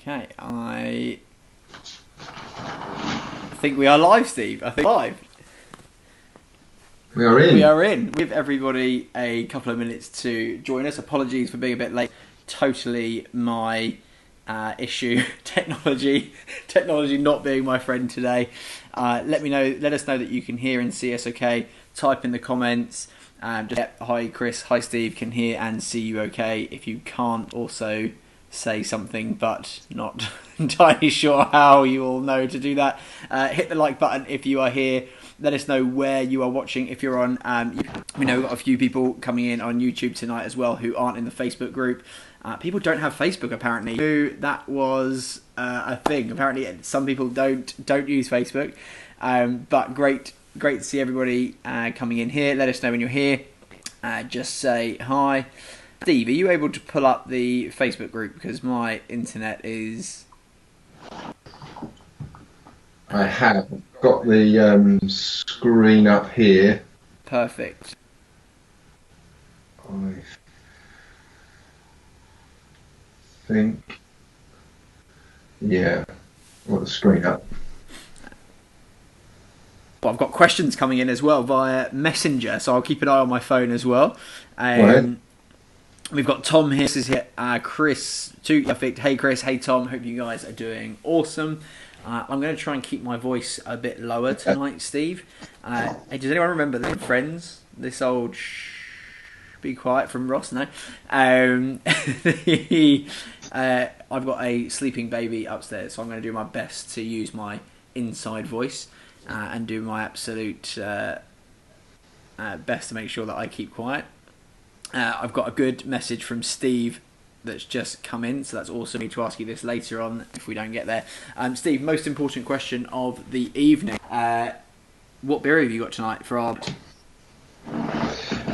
Okay, I think we are live, Steve. I think live. We are in. We are in. Give everybody a couple of minutes to join us. Apologies for being a bit late. Totally my issue. Technology not being my friend today. Let us know that you can hear and see us okay. Type in the comments. Hi Chris, hi Steve, can hear and see you okay. If you can't, also say something, but not entirely sure how you all know to do that. Hit the like button if you are here. Let us know where you are watching. If you're on, we know we've got a few people coming in on YouTube tonight as well who aren't in the Facebook group. People don't have Facebook apparently. That was a thing. Apparently, some people don't use Facebook. But great to see everybody coming in here. Let us know when you're here. Just say hi. Steve, are you able to pull up the Facebook group? Because my internet is... I have got the screen up here. Perfect. I think... Yeah, I've got the screen up. But I've got questions coming in as well via Messenger, so I'll keep an eye on my phone as well. Right. We've got Tom here. This is here. Chris, too. Perfect. Hey Chris, hey Tom. Hope you guys are doing awesome. I'm going to try and keep my voice a bit lower tonight, Steve. Hey, does anyone remember the Friends? This old be quiet from Ross, no? I've got a sleeping baby upstairs, so I'm going to do my best to use my inside voice and do my absolute best to make sure that I keep quiet. I've got a good message from Steve that's just come in, so that's awesome. I need to ask you this later on if we don't get there. Steve, most important question of the evening. What beer have you got tonight for our...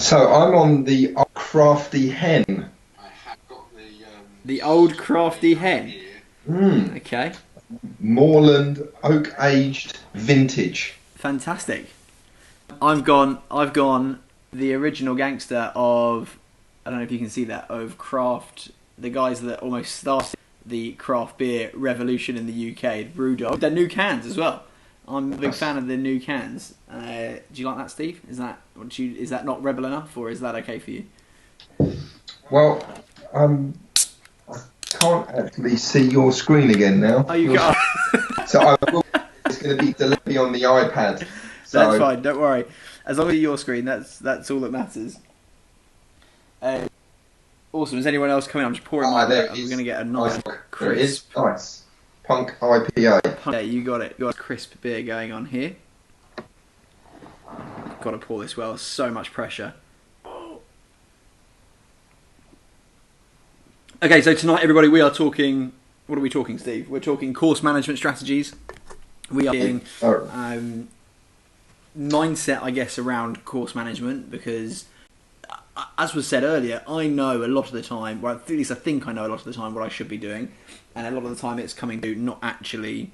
So I'm on the Crafty Hen. I have got the Old Crafty Hen. Okay. Moorland Oak Aged Vintage. Fantastic. I've gone the original gangster of, I don't know if you can see that, of craft, the guys that almost started the craft beer revolution in the UK, Brewdog. They're new cans as well. I'm a big fan of the new cans. Do you like that, Steve? Is that not rebel enough, or is that okay for you? Well, I can't actually see your screen again now. Oh, you can't. So it's going to be delivered on the iPad. So. That's fine. Don't worry. As long as it's your screen, that's all that matters. Awesome. Is anyone else coming? I'm just pouring my beer. I'm going to get a nice crisp. There it is. Nice. Punk IPA. Yeah, you got it. You got a crisp beer going on here. Got to pour this well. So much pressure. Okay, so tonight, everybody, we are talking... What are we talking, Steve? We're talking course management strategies. We are doing mindset, I guess, around course management, because, as was said earlier, I know a lot of the time, well, at least I think I know a lot of the time what I should be doing, and a lot of the time it's coming to not actually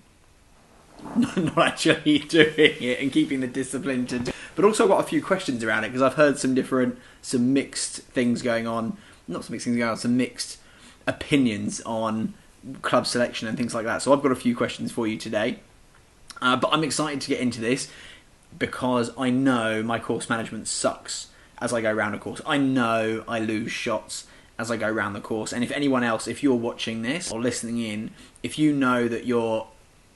doing it and keeping the discipline to do. But also I've got a few questions around it, because I've heard some mixed things going on, not some mixed things going on, some mixed opinions on club selection and things like that. So I've got a few questions for you today. But I'm excited to get into this because I know my course management sucks as I go around a course. I know I lose shots as I go around the course. And if anyone else, if you're watching this or listening in, if you know that your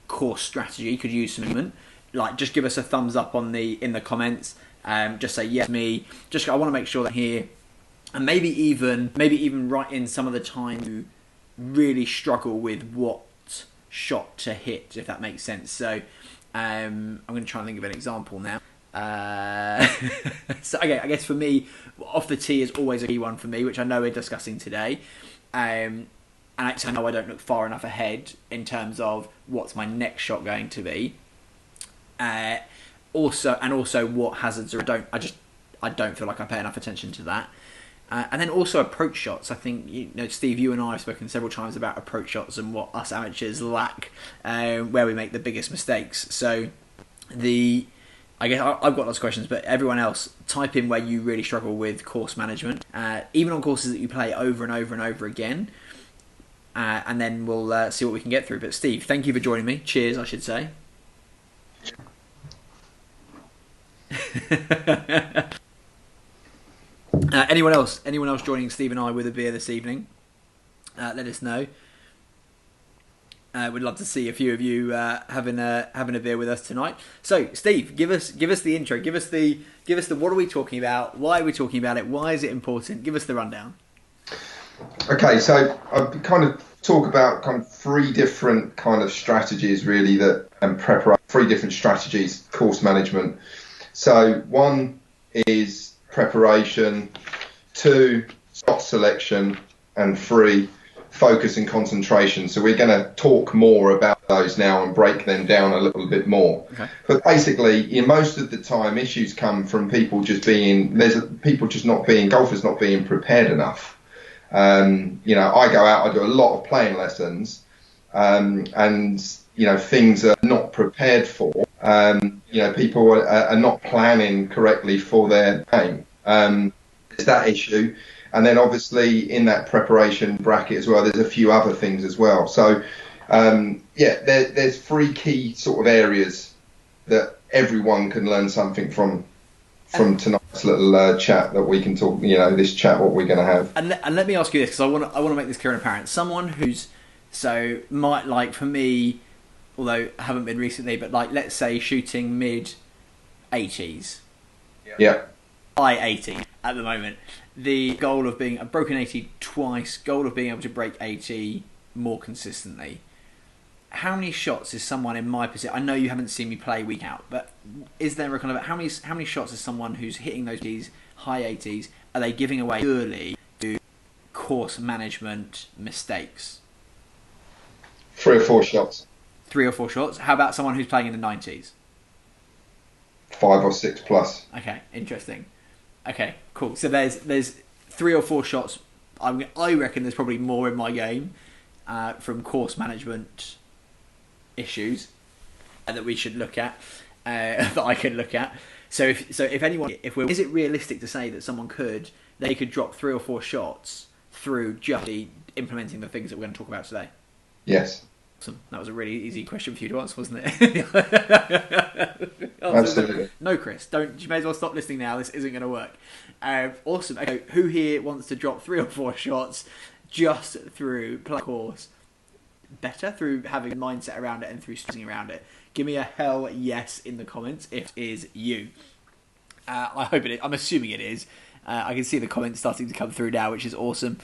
course strategy could use some movement, like just give us a thumbs up in the comments. Just say yes, me. I want to make sure that here, and maybe even write in some of the time you really struggle with what shot to hit, if that makes sense. So I'm going to try and think of an example now. So okay, I guess for me, off the tee is always a key one for me, which I know we're discussing today. And actually I know I don't look far enough ahead in terms of what's my next shot going to be. Also what hazards are. I don't feel like I pay enough attention to that. And then also approach shots. I think, Steve, you and I have spoken several times about approach shots and what us amateurs lack, where we make the biggest mistakes. So I guess I've got lots of questions, but everyone else, type in where you really struggle with course management. Even on courses that you play over and over and over again, and then we'll see what we can get through. But Steve, thank you for joining me. Cheers, I should say. Anyone else joining Steve and I with a beer this evening? Let us know. We'd love to see a few of you having a beer with us tonight. So, Steve, give us the intro. Give us the what are we talking about? Why are we talking about it? Why is it important? Give us the rundown. Okay, so I kind of talk about kind of three different kind of strategies really three different strategies, course management. So one is preparation, two, shot selection, and three, focus and concentration. So we're going to talk more about those now and break them down a little bit more. Okay. But basically, most of the time, issues come from golfers not being prepared enough. I go out, I do a lot of playing lessons, and things are not prepared for. People are not planning correctly for their game. There's that issue. And then obviously in that preparation bracket as well, there's a few other things as well. So, there's three key sort of areas that everyone can learn something from tonight's little chat that we can talk, this chat, what we're going to have. And let me ask you this, because I want to make this clear and apparent. Someone who's, might, like for me, although I haven't been recently, but like, let's say shooting mid-80s. Yeah. High 80 at the moment. The goal of being a broken 80 twice, goal of being able to break 80 more consistently. How many shots is someone in my position? I know you haven't seen me play week out, but is there a kind of how many shots is someone who's hitting those high 80s? Are they giving away purely to course management mistakes? 3 or 4 shots. 3 or 4 shots. How about someone who's playing in the 90s? 5 or 6 plus. Okay, interesting. Okay, cool. So there's 3 or 4 shots. I reckon there's probably more in my game from course management issues that we should look at, that I can look at. So if anyone, is it realistic to say that they could drop 3 or 4 shots through just implementing the things that we're going to talk about today? Yes. Awesome. That was a really easy question for you to answer, wasn't it? Absolutely. No, Chris, you may as well stop listening now. This isn't going to work. Awesome. Okay, who here wants to drop 3 or 4 shots just through play course better, through having a mindset around it and through stressing around it? Give me a hell yes in the comments if it is you. I hope it is. I'm assuming it is. I can see the comments starting to come through now, which is awesome.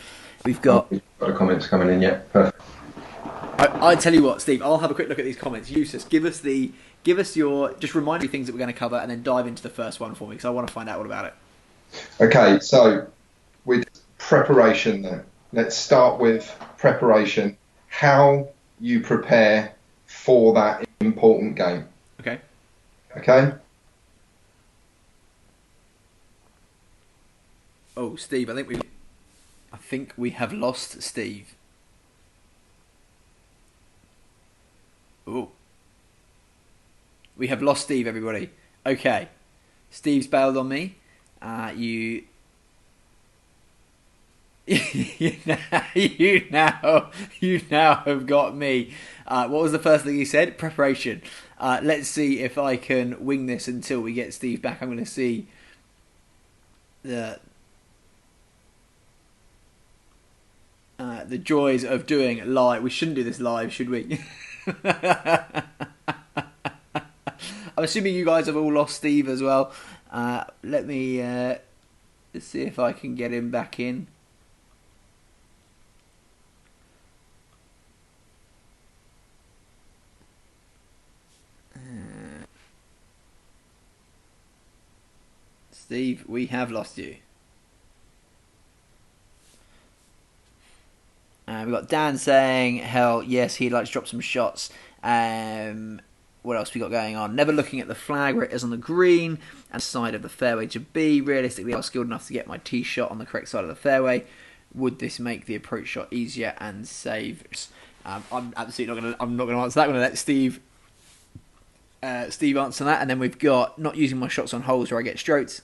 We've got the comments coming in yet. Perfect. I tell you what, Steve, I'll have a quick look at these comments. Eustace, give us your, just remind me things that we're going to cover and then dive into the first one for me, because I want to find out all about it. Okay, so with preparation then, let's start with preparation. How you prepare for that important game. Okay. Okay? Oh, Steve, I think we have lost Steve. Ooh. We have lost Steve, everybody. Okay. Steve's bailed on me. You now have got me. What was the first thing you said? Preparation. Let's see if I can wing this until we get Steve back. I'm going to see the joys of doing live. We shouldn't do this live, should we? I'm assuming you guys have all lost Steve as well. Let me see if I can get him back in. Steve, we have lost you. We've got Dan saying, hell yes, he'd like to drop some shots. What else we got going on? Never looking at the flag where it is on the green and side of the fairway to be. Realistically, I was skilled enough to get my tee shot on the correct side of the fairway. Would this make the approach shot easier and save? I'm absolutely not going to answer that. I'm going to let Steve answer that. And then we've got not using my shots on holes where I get strokes.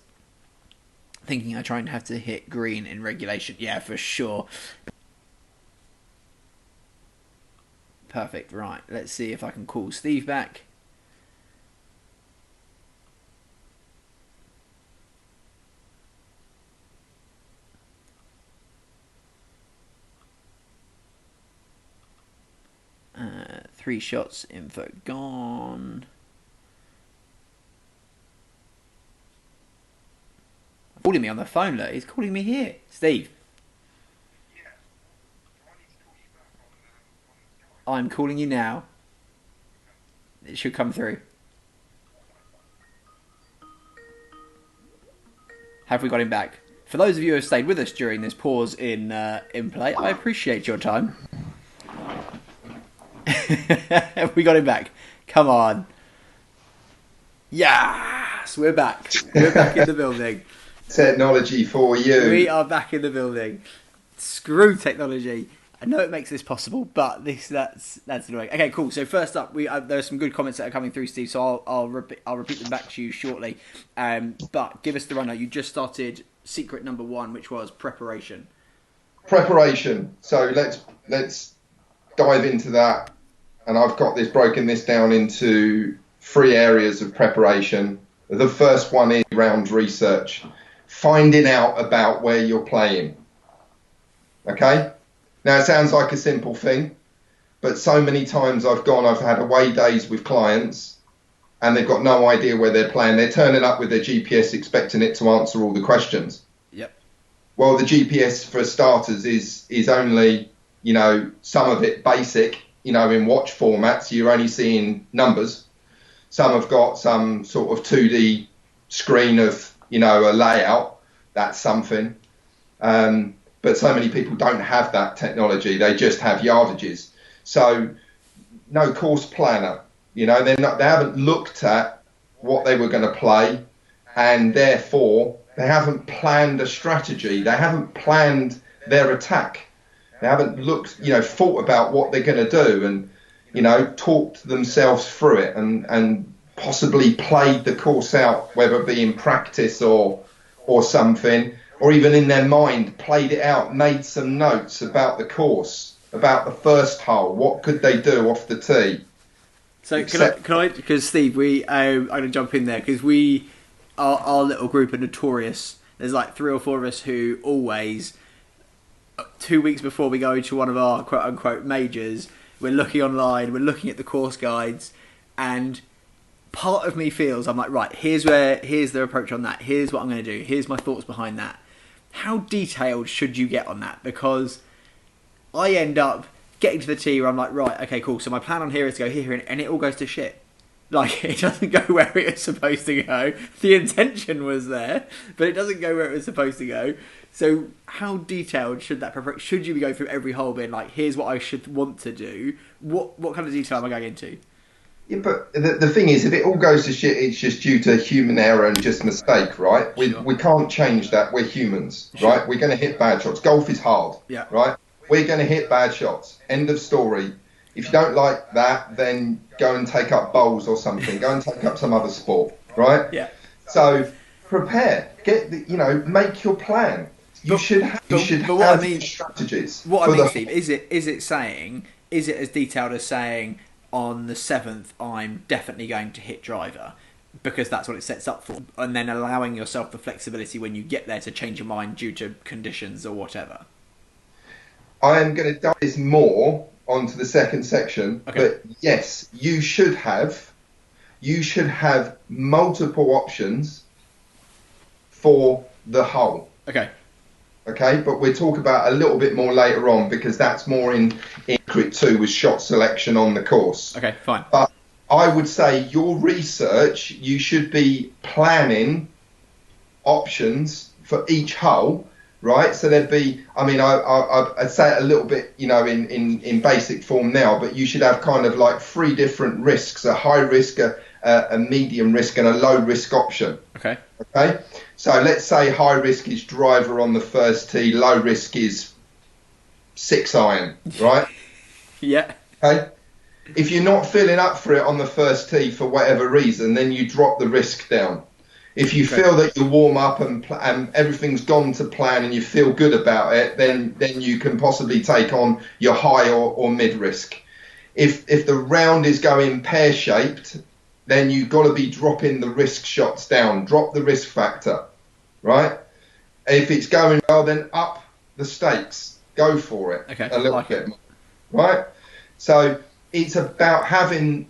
Thinking I try and have to hit green in regulation. Yeah, for sure. Perfect. Right. Let's see if I can call Steve back. Three shots, info gone. Calling me on the phone, look. He's calling me here. Steve. I'm calling you now. It should come through. Have we got him back? For those of you who have stayed with us during this pause in play, I appreciate your time. Have we got him back? Come on. Yes, we're back. We're back in the building. Technology for you. We are back in the building. Screw technology. I know it makes this possible, but that's annoying. Okay, cool. So first up, there's some good comments that are coming through, Steve. So I'll repeat them back to you shortly. But give us the rundown. You just started secret number 1, which was preparation. Preparation. So let's dive into that. And I've got broken this down into 3 areas of preparation. The first one is round research, finding out about where you're playing. Okay? Now, it sounds like a simple thing, but so many times I've had away days with clients and they've got no idea where they're playing. They're turning up with their GPS expecting it to answer all the questions. Yep. Well, the GPS, for starters, is only, some of it basic, in watch format, so you're only seeing numbers. Some have got some sort of 2D screen of, a layout. That's something. But so many people don't have that technology. They just have yardages. So no course planner. They haven't looked at what they were going to play, and therefore they haven't planned a strategy. They haven't planned their attack. They haven't thought about what they're going to do and, talked themselves through it and possibly played the course out, whether it be in practice or something, or even in their mind, played it out, made some notes about the course, about the first hole, what could they do off the tee. So can I? Because Steve, I'm going to jump in there because our little group are notorious. There's like 3 or 4 of us who always, 2 weeks before we go to one of our quote unquote majors, we're looking online, we're looking at the course guides, and part of me feels I'm like, right, here's their approach on that. Here's what I'm going to do. Here's my thoughts behind that. How detailed should you get on that? Because I end up getting to the tee where I'm like, right, okay, cool. So my plan on here is to go here, and it all goes to shit. Like, it doesn't go where it was supposed to go. The intention was there, but it doesn't go where it was supposed to go. So how detailed should that preparation? Should you be going through every hole being like, here's what I should want to do? What kind of detail am I going into? Yeah, but the thing is, if it all goes to shit, it's just due to human error and just mistake, right? Sure. We can't change that. We're humans, Sure. right? We're going to hit bad shots. Golf is hard, Yeah. right? We're going to hit bad shots. End of story. If you don't like that, then go and take up bowls or something. Go and take up some other sport, right? Yeah. So prepare. Make your plan. You should have strategies. What I mean, Steve, is it saying, is it as detailed as saying, on the 7th, I'm definitely going to hit driver because that's what it sets up for, and then allowing yourself the flexibility when you get there to change your mind due to conditions or whatever? I am going to dive this more onto the second section, okay. But yes, you should have multiple options for the hole. Okay, but we'll talk about a little bit more later on because that's more in Crit 2 with shot selection on the course. Okay, fine. But I would say your research, you should be planning options for each hole, right? So there'd be, I'd say it a little bit, in basic form now, but you should have kind of like 3 different risks, a high risk, a medium risk and a low risk option. Okay. So let's say high risk is driver on the first tee, low risk is 6 iron, right? Yeah. Okay. If you're not feeling up for it on the first tee for whatever reason, then you drop the risk down. If you feel that you warm up and everything's gone to plan and you feel good about it, then you can possibly take on your high or mid risk. if the round is going pear-shaped, then you've got to be dropping the risk shots down. Drop the risk factor, right? If it's going well, then up the stakes. Go for it a little bit more, right? So it's about having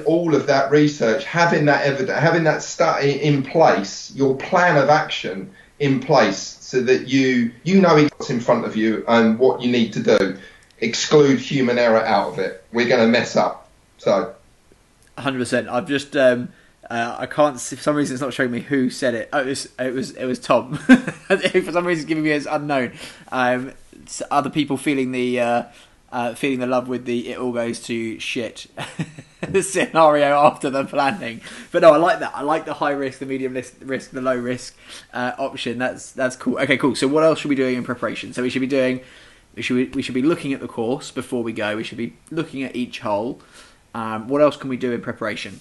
all of that research, having that evidence, having that study in place, your plan of action in place, so that you know what's in front of you and what you need to do. Exclude human error out of it. We're going to mess up. So 100%. I've just I can't see, for some reason it's not showing me who said it. Oh, it was Tom. For some reason it's giving me as unknown. Other people feeling the love with the it all goes to shit the scenario after the planning. But no, I like that. I like the high risk, the medium risk, the low risk option. That's cool. Okay, cool. So what else should we be doing in preparation? So we should be looking at the course before we go. We should be looking at each hole. What else can we do in preparation?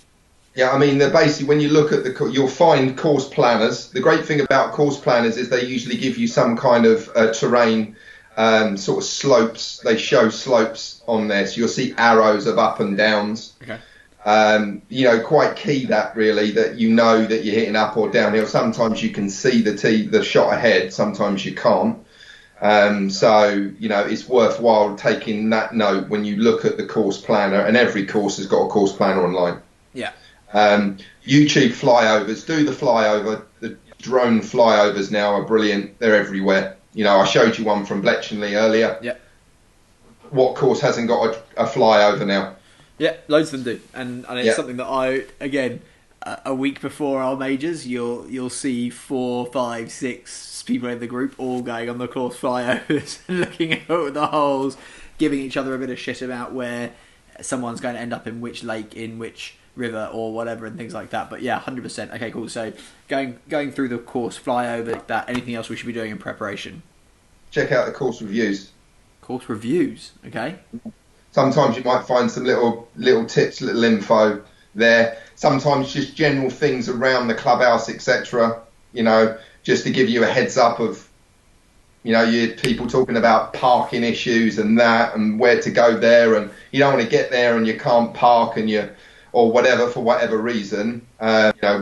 Yeah, I mean, basically, when you look at you'll find course planners. The great thing about course planners is they usually give you some kind of terrain, sort of slopes. They show slopes on there, so you'll see arrows of up and downs. Okay. Quite key that really, that you know that you're hitting up or downhill. Sometimes you can see the shot ahead. Sometimes you can't. So it's worthwhile taking that note when you look at the course planner, and every course has got a course planner online. Yeah. YouTube flyovers, do the flyover. The drone flyovers now are brilliant. They're everywhere. I showed you one from Bletchley earlier. Yeah. What course hasn't got a flyover now? Yeah, loads of them do, and it's something that a week before our majors, you'll see 4, 5, 6 people in the group all going on the course flyovers and looking at the holes, giving each other a bit of shit about where someone's going to end up in which lake, in which river or whatever, and things like that. But yeah, 100%. Okay, cool. So going through the course flyover, like that. Anything else we should be doing in preparation? Check out the course reviews. Course reviews. Okay. Sometimes you might find some little tips, little info there. Sometimes just general things around the clubhouse, etc. Just to give you a heads up of, you hear people talking about parking issues and that, and where to go there, and you don't want to get there and you can't park or whatever for whatever reason.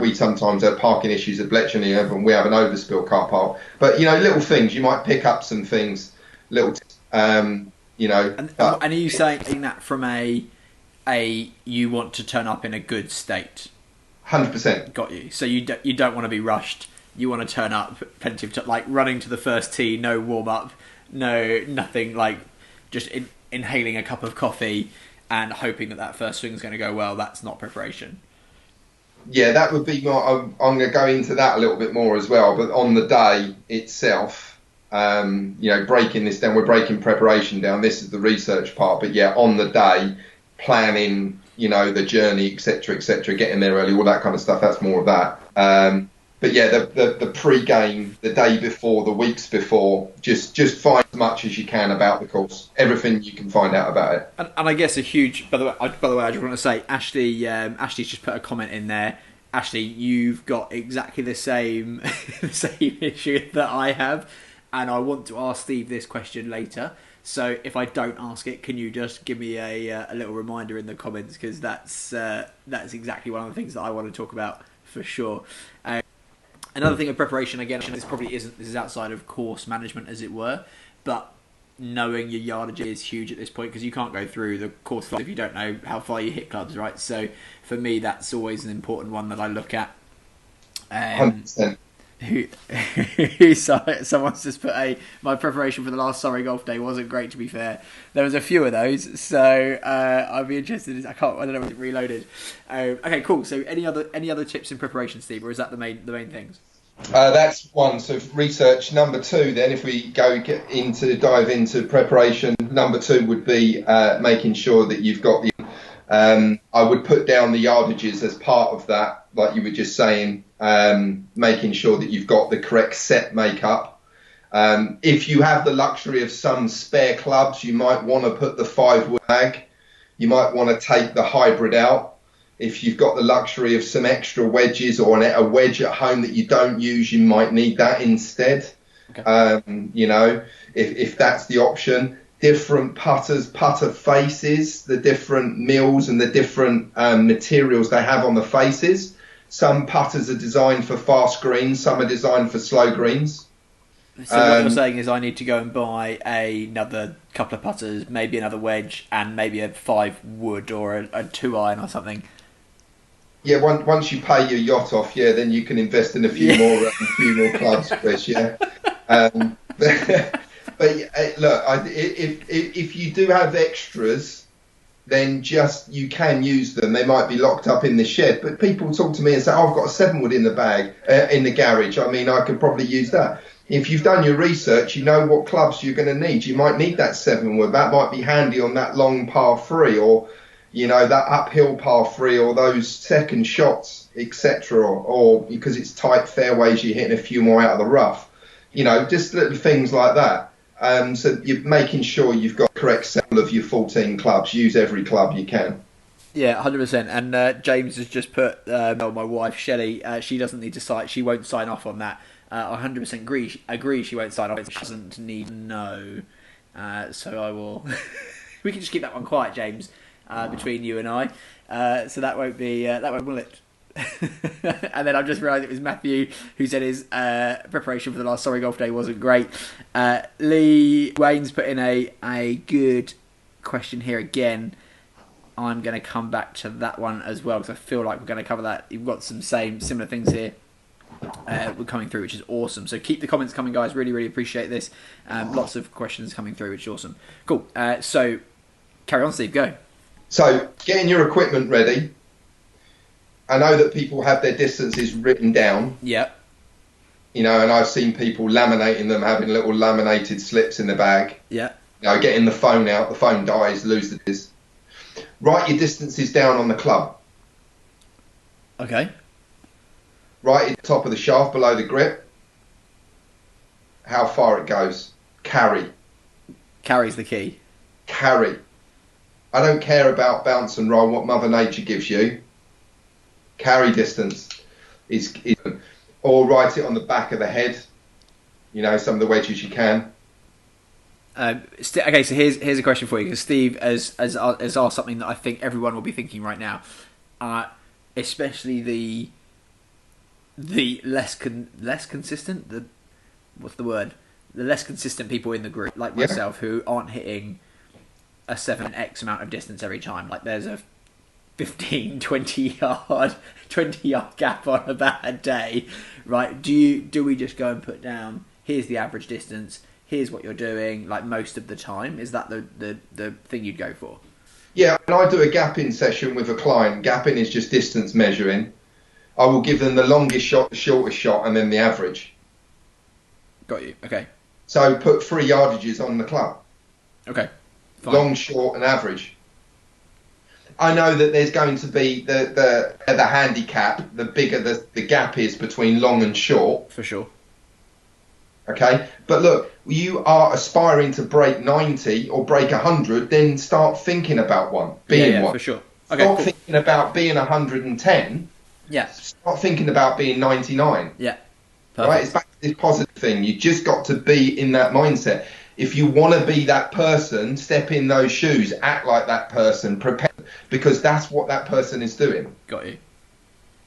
We sometimes have parking issues at Bletchley, and we have an overspill car park. But little things, you might pick up some things, little. And are you saying that from a you want to turn up in a good state? 100%. Got you. So you don't want to be rushed. You want to turn up plenty of time, like running to the first tee, no warm up, nothing, like just inhaling a cup of coffee and hoping that first swing is going to go well. That's not preparation. Yeah, that would be more. I'm going to go into that a little bit more as well. But on the day itself, breaking this down, we're breaking preparation down. This is the research part. But yeah, on the day, planning, the journey, etc., getting there early, all that kind of stuff. That's more of that. But yeah, the pre-game, the day before, the weeks before, just find as much as you can about the course. Everything you can find out about it. And I guess a huge. By the way, I just want to say, Ashley's just put a comment in there. Ashley, you've got exactly the same issue that I have, and I want to ask Steve this question later. So if I don't ask it, can you just give me a little reminder in the comments, because that's exactly one of the things that I want to talk about for sure. Another thing of preparation, again, this is outside of course management, as it were, but knowing your yardage is huge at this point, because you can't go through the course if you don't know how far you hit clubs, right? So for me, that's always an important one that I look at. 100%. Someone's just put my preparation for the last Surrey golf day wasn't great, to be fair. There was a few of those, so I'd be interested. I don't know if it reloaded. Okay, cool. So any other tips in preparation, Steve, or is that the main things? That's one. So research. Number 2, then, if we dive into preparation, number 2 would be making sure that you've got the. I would put down the yardages as part of that, like you were just saying. Making sure that you've got the correct set makeup. If you have the luxury of some spare clubs, you might want to put the 5-wood bag. You might want to take the hybrid out. If you've got the luxury of some extra wedges or a wedge at home that you don't use, you might need that instead. Okay. If that's the option. different putter faces, the different mills and the different materials they have on the faces. Some putters are designed for fast greens, some are designed for slow greens. So what you're saying is I need to go and buy another couple of putters, maybe another wedge, and maybe a 5 wood or a 2 iron or something. Yeah, once you pay your yacht off, yeah, then you can invest in a few more clubs, Chris. Yeah, but look, if you do have extras, then you can use them. They might be locked up in the shed, but people talk to me and say, "Oh, I've got a 7 wood in the bag in the garage. I mean, I could probably use that." If you've done your research, you know what clubs you're going to need. You might need that 7 wood. That might be handy on that long par 3, or that uphill par 3, or those second shots, etc. Or because it's tight fairways, you're hitting a few more out of the rough. Just little things like that. So you're making sure you've got correct sample of your 14 clubs. Use every club you can. Yeah, 100%. And James has just put, my wife Shelley, she doesn't need to sign. She won't sign off on that. I 100% agree. She won't sign off. She doesn't need to know. So I will. We can just keep that one quiet, James, between you and I. So that won't be will it? And then I've just realised it was Matthew who said his preparation for the last Sorry Golf Day wasn't great. Lee Wayne's put in a good question here again. I'm going to come back to that one as well because I feel like we're going to cover that. You've got some similar things here. We're coming through, which is awesome. So keep the comments coming, guys. Really, really appreciate this. Lots of questions coming through, which is awesome. Cool. So carry on, Steve. Go. So getting your equipment ready. I know that people have their distances written down. Yeah. And I've seen people laminating them, having little laminated slips in the bag. Yeah. Getting the phone out. The phone dies, lose the disc. Write your distances down on the club. Okay. Right at the top of the shaft, below the grip. How far it goes. Carry. Carry's the key. Carry. I don't care about bounce and roll, what Mother Nature gives you. Carry distance is or write it on the back of the head. Some of the wedges you can. Okay, so here's a question for you, because Steve has asked something that I think everyone will be thinking right now, especially the less consistent, the less consistent people in the group, like myself, who aren't hitting a 7x amount of distance every time. Like there's a 15, 20 yard gap on a bad day, right? Do we just go and put down, here's the average distance, here's what you're doing, like most of the time? Is that the thing you'd go for? Yeah, and I do a gapping session with a client. Gapping is just distance measuring. I will give them the longest shot, the shortest shot, and then the average. Got you. Okay. So put 3 yardages on the club. Okay. Fine. Long, short, and average. I know that there's going to be the handicap, the bigger the gap is between long and short. For sure. Okay, but look, you are aspiring to break 90 or break 100, then start thinking about being one. For sure. Okay, start cool. thinking about being 110. Yeah. Start thinking about being 99. Yeah. Perfect. Right, it's back to this positive thing. You just got to be in that mindset. If you want to be that person, step in those shoes, act like that person, prepare, because that's what that person is doing. Got you.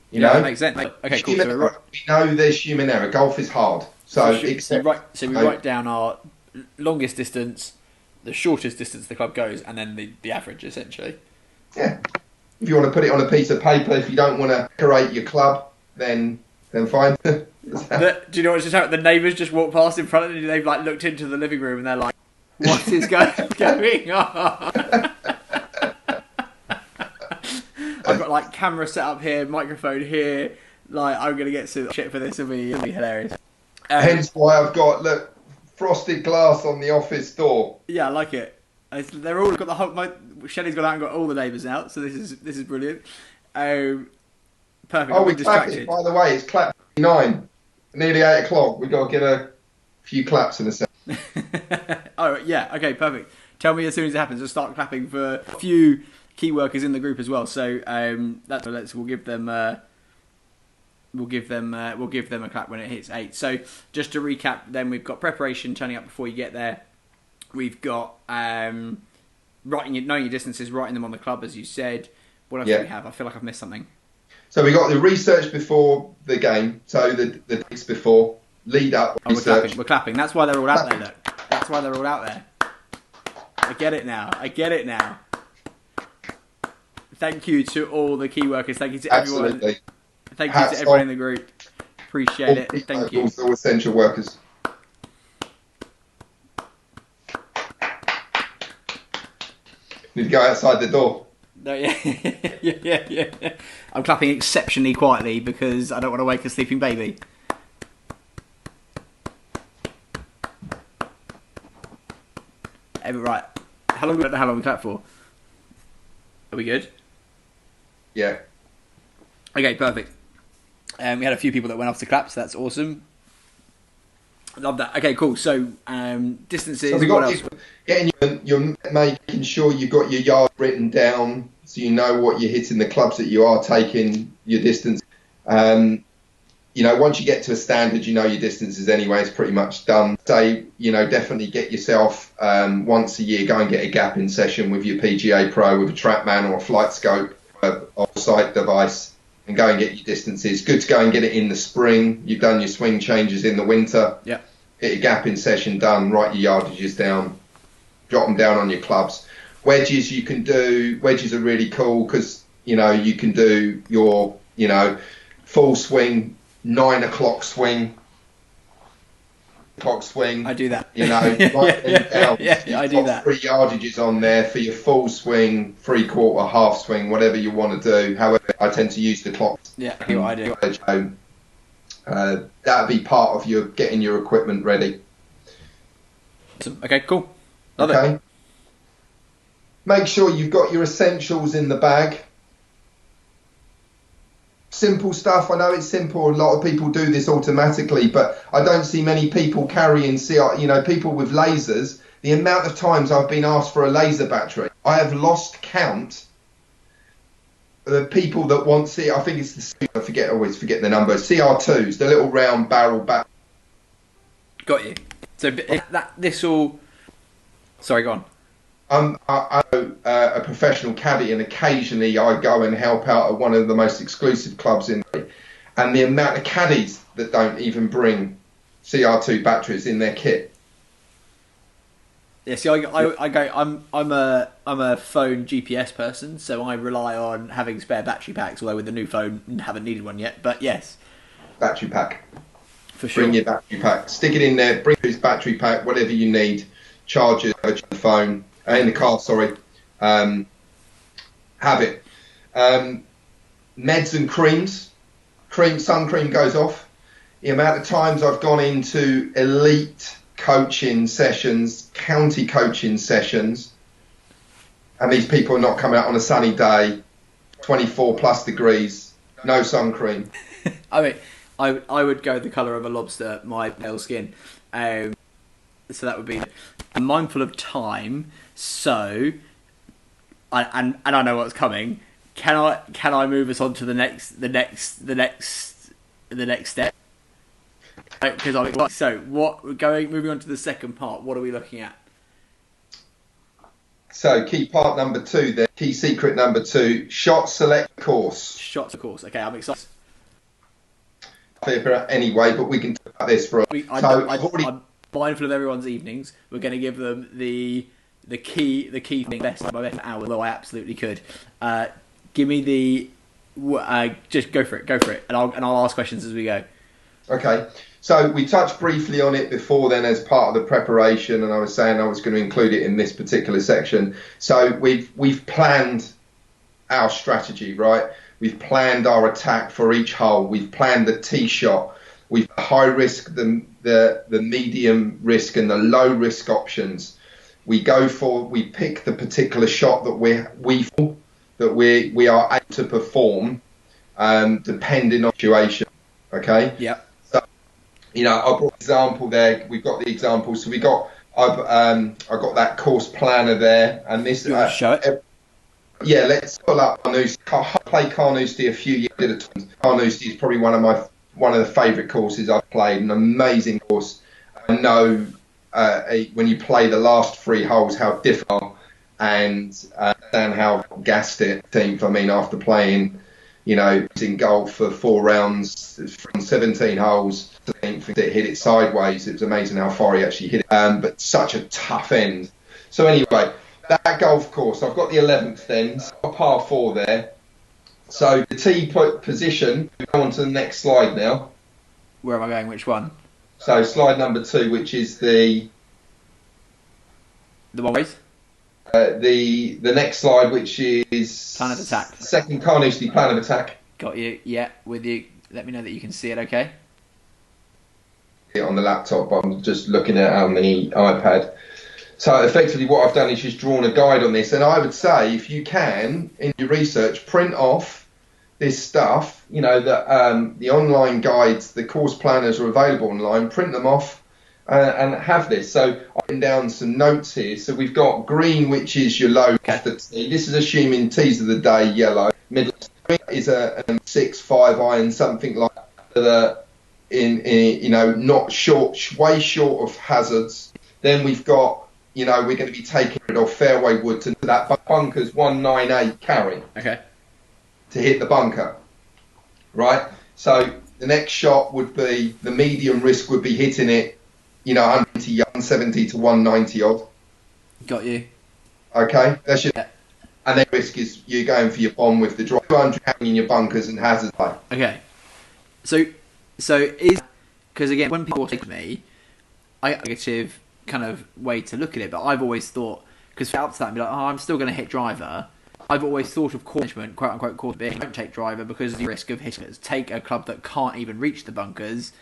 You know? That makes sense. Okay, cool. So we know there's human error. Golf is hard. So we write down our longest distance, the shortest distance the club goes, and then the average, essentially. Yeah. If you want to put it on a piece of paper, if you don't want to decorate your club, then fine. Do you know what's just happened? The neighbours just walked past in front of you. They've looked into the living room and they're like, "What is going on?" I've got camera set up here, microphone here. I'm gonna get some shit for this. It'll be hilarious. Hence why I've got frosted glass on the office door. Yeah, I like it. They're all got the whole. Shelley's gone out and got all the neighbours out, so this is brilliant. Perfect. Oh, we're clapping. By the way, it's clap 9, nearly 8 o'clock. We've got to get a few claps in a second. Oh yeah, okay, perfect. Tell me as soon as it happens. We'll start clapping for a few key workers in the group as well. So we'll give them a clap when it hits 8. So just to recap, then we've got preparation, turning up before you get there, We've got knowing your distances, writing them on the club, as you said. What else do we have? I feel like I've missed something. So we got the research before the game. So the days before, lead up, research. We're clapping. That's why they're all out there, look. That's why they're all out there. I get it now. Thank you to all the key workers. Thank you to everyone. Absolutely. Thank you to everyone in the group. Appreciate it. Thank you. All essential workers. Need to go outside the door. No, yeah. I'm clapping exceptionally quietly because I don't want to wake a sleeping baby. Right. How long we clap for? Are we good? Yeah. Okay, perfect. We had a few people that went off to clap, so that's awesome. Love that. Okay, cool. So distances. So we got you're making sure you've got your yard written down, so you know what you're hitting, the clubs that you are taking, your distance. Once you get to a standard, you know your distances anyway. It's pretty much done. So definitely get yourself once a year. Go and get a gap in session with your PGA Pro, with a TrackMan or a Flight Scope, off-site device, and go and get your distances. Good to go and get it in the spring. You've done your swing changes in the winter. Yeah. Get a gap in session done. Write your yardages down. Drop them down on your clubs. Wedges you can do. Wedges are really cool because you can do your full swing, 9 o'clock swing. Clock swing. I do that. I do that. 3 yardages on there for your full swing, 3/4, half swing, whatever you want to do. However, I tend to use the clock. Yeah, what I do. That'd be part of your getting your equipment ready. Okay, cool. Love it. Make sure you've got your essentials in the bag. Simple stuff. I know it's simple. A lot of people do this automatically, but I don't see many people carrying people with lasers. The amount of times I've been asked for a laser battery, I have lost count. The people that want I think it's always forget the number. CR2s, the little round barrel battery. Got you. So Sorry, go on. I'm a professional caddy, and occasionally I go and help out at one of the most exclusive clubs and the amount of caddies that don't even bring CR2 batteries in their kit. Yeah, see, I'm a phone GPS person, so I rely on having spare battery packs. Although with the new phone, haven't needed one yet. But yes, battery pack. For sure. Bring your battery pack. Stick it in there. Bring this battery pack, whatever you need. Charge it on the phone. In the car, sorry. Have it. Meds and creams. Sun cream goes off. The amount of times I've gone into elite coaching sessions, county coaching sessions, and these people are not coming out on a sunny day, 24 plus degrees, no sun cream. I mean, I would go the colour of a lobster, my pale skin. So that would be. I'm mindful of time, so I know what's coming. Can I move us on to the next step? Because moving on to the second part. What are we looking at? So key part number 2, then key secret number 2: shot select course. Shots of course. Okay, I'm excited. Anyway, but we can talk about this for. I'm mindful of everyone's evenings. We're going to give them the key thing best by best hour, although I absolutely could. Give me just go for it, and I'll ask questions as we go. Okay, so we touched briefly on it before then as part of the preparation, and I was saying I was going to include it in this particular section. So we've planned our strategy, right? We've planned our attack for each hole. We've planned the tee shot. We've high risk, the medium risk, and the low risk options. We pick the particular shot that we are able to perform, depending on the situation. Okay. Yeah. So, I brought an example there. We've got the example. So I've got that course planner there, and this. Show it. Yeah, let's pull up Carnoustie. I played Carnoustie a few years at a time. Carnoustie is probably one of the favourite courses I've played. An amazing course. I know when you play the last 3 holes, how difficult, and Dan how gassed it. I mean, after playing, in golf for 4 rounds from 17 holes, it hit it sideways. It was amazing how far he actually hit it. But such a tough end. So anyway, that golf course, I've got the 11th end, a par 4 there. So the tee position, go on to the next slide now. Where am I going? Which one? So slide number 2, which is the one with? The next slide, which is plan of attack. Second Carnage, the plan of attack. Got you. Yeah, with you. Let me know that you can see it. Okay. On the laptop, but I'm just looking at it on the iPad. So effectively, what I've done is just drawn a guide on this, and I would say, if you can, in your research, print off this stuff. That the online guides, the course planners are available online. Print them off. And have this. So I've written down some notes here. So we've got green, which is your low. Okay. This is assuming tees of the day, yellow. Middle is a 6-5 iron, something like that. Not short, way short of hazards. Then we've got, we're going to be taking rid of fairway wood to that bunker's 198 carry. Okay. To hit the bunker, right? So the next shot would be the medium risk would be hitting it. 170 to 190 odd. Got you. Okay, that's your. Yeah. And then risk is you're going for your bomb with the drive. 200 hanging your bunkers and hazards. Okay. So is because again, when people say to me, I get a negative kind of way to look at it, but I've always thought because out to that and be like, I'm still going to hit driver. I've always thought of course management, quote unquote, course being don't take driver because of the risk of hitting it. Take a club that can't even reach the bunkers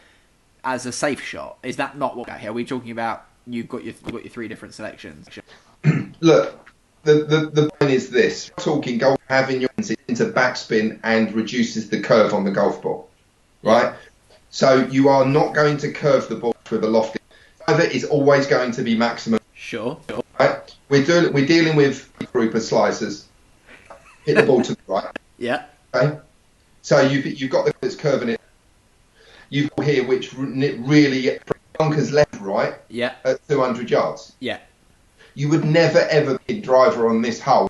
as a safe shot. Is that not what here? Are we talking about you've got your 3 different selections? Look, the point is this. Talking golf having your into backspin and reduces the curve on the golf ball. Right? So you are not going to curve the ball with a lofty. Driver is always going to be maximum. Sure. Right? We're dealing with a group of slicers. Hit the ball to the right. Yeah. Okay? So you've got the that's curving it. You've got here which really bunkers left, right? Yeah. At 200 yards. Yeah. You would never ever be a driver on this hole.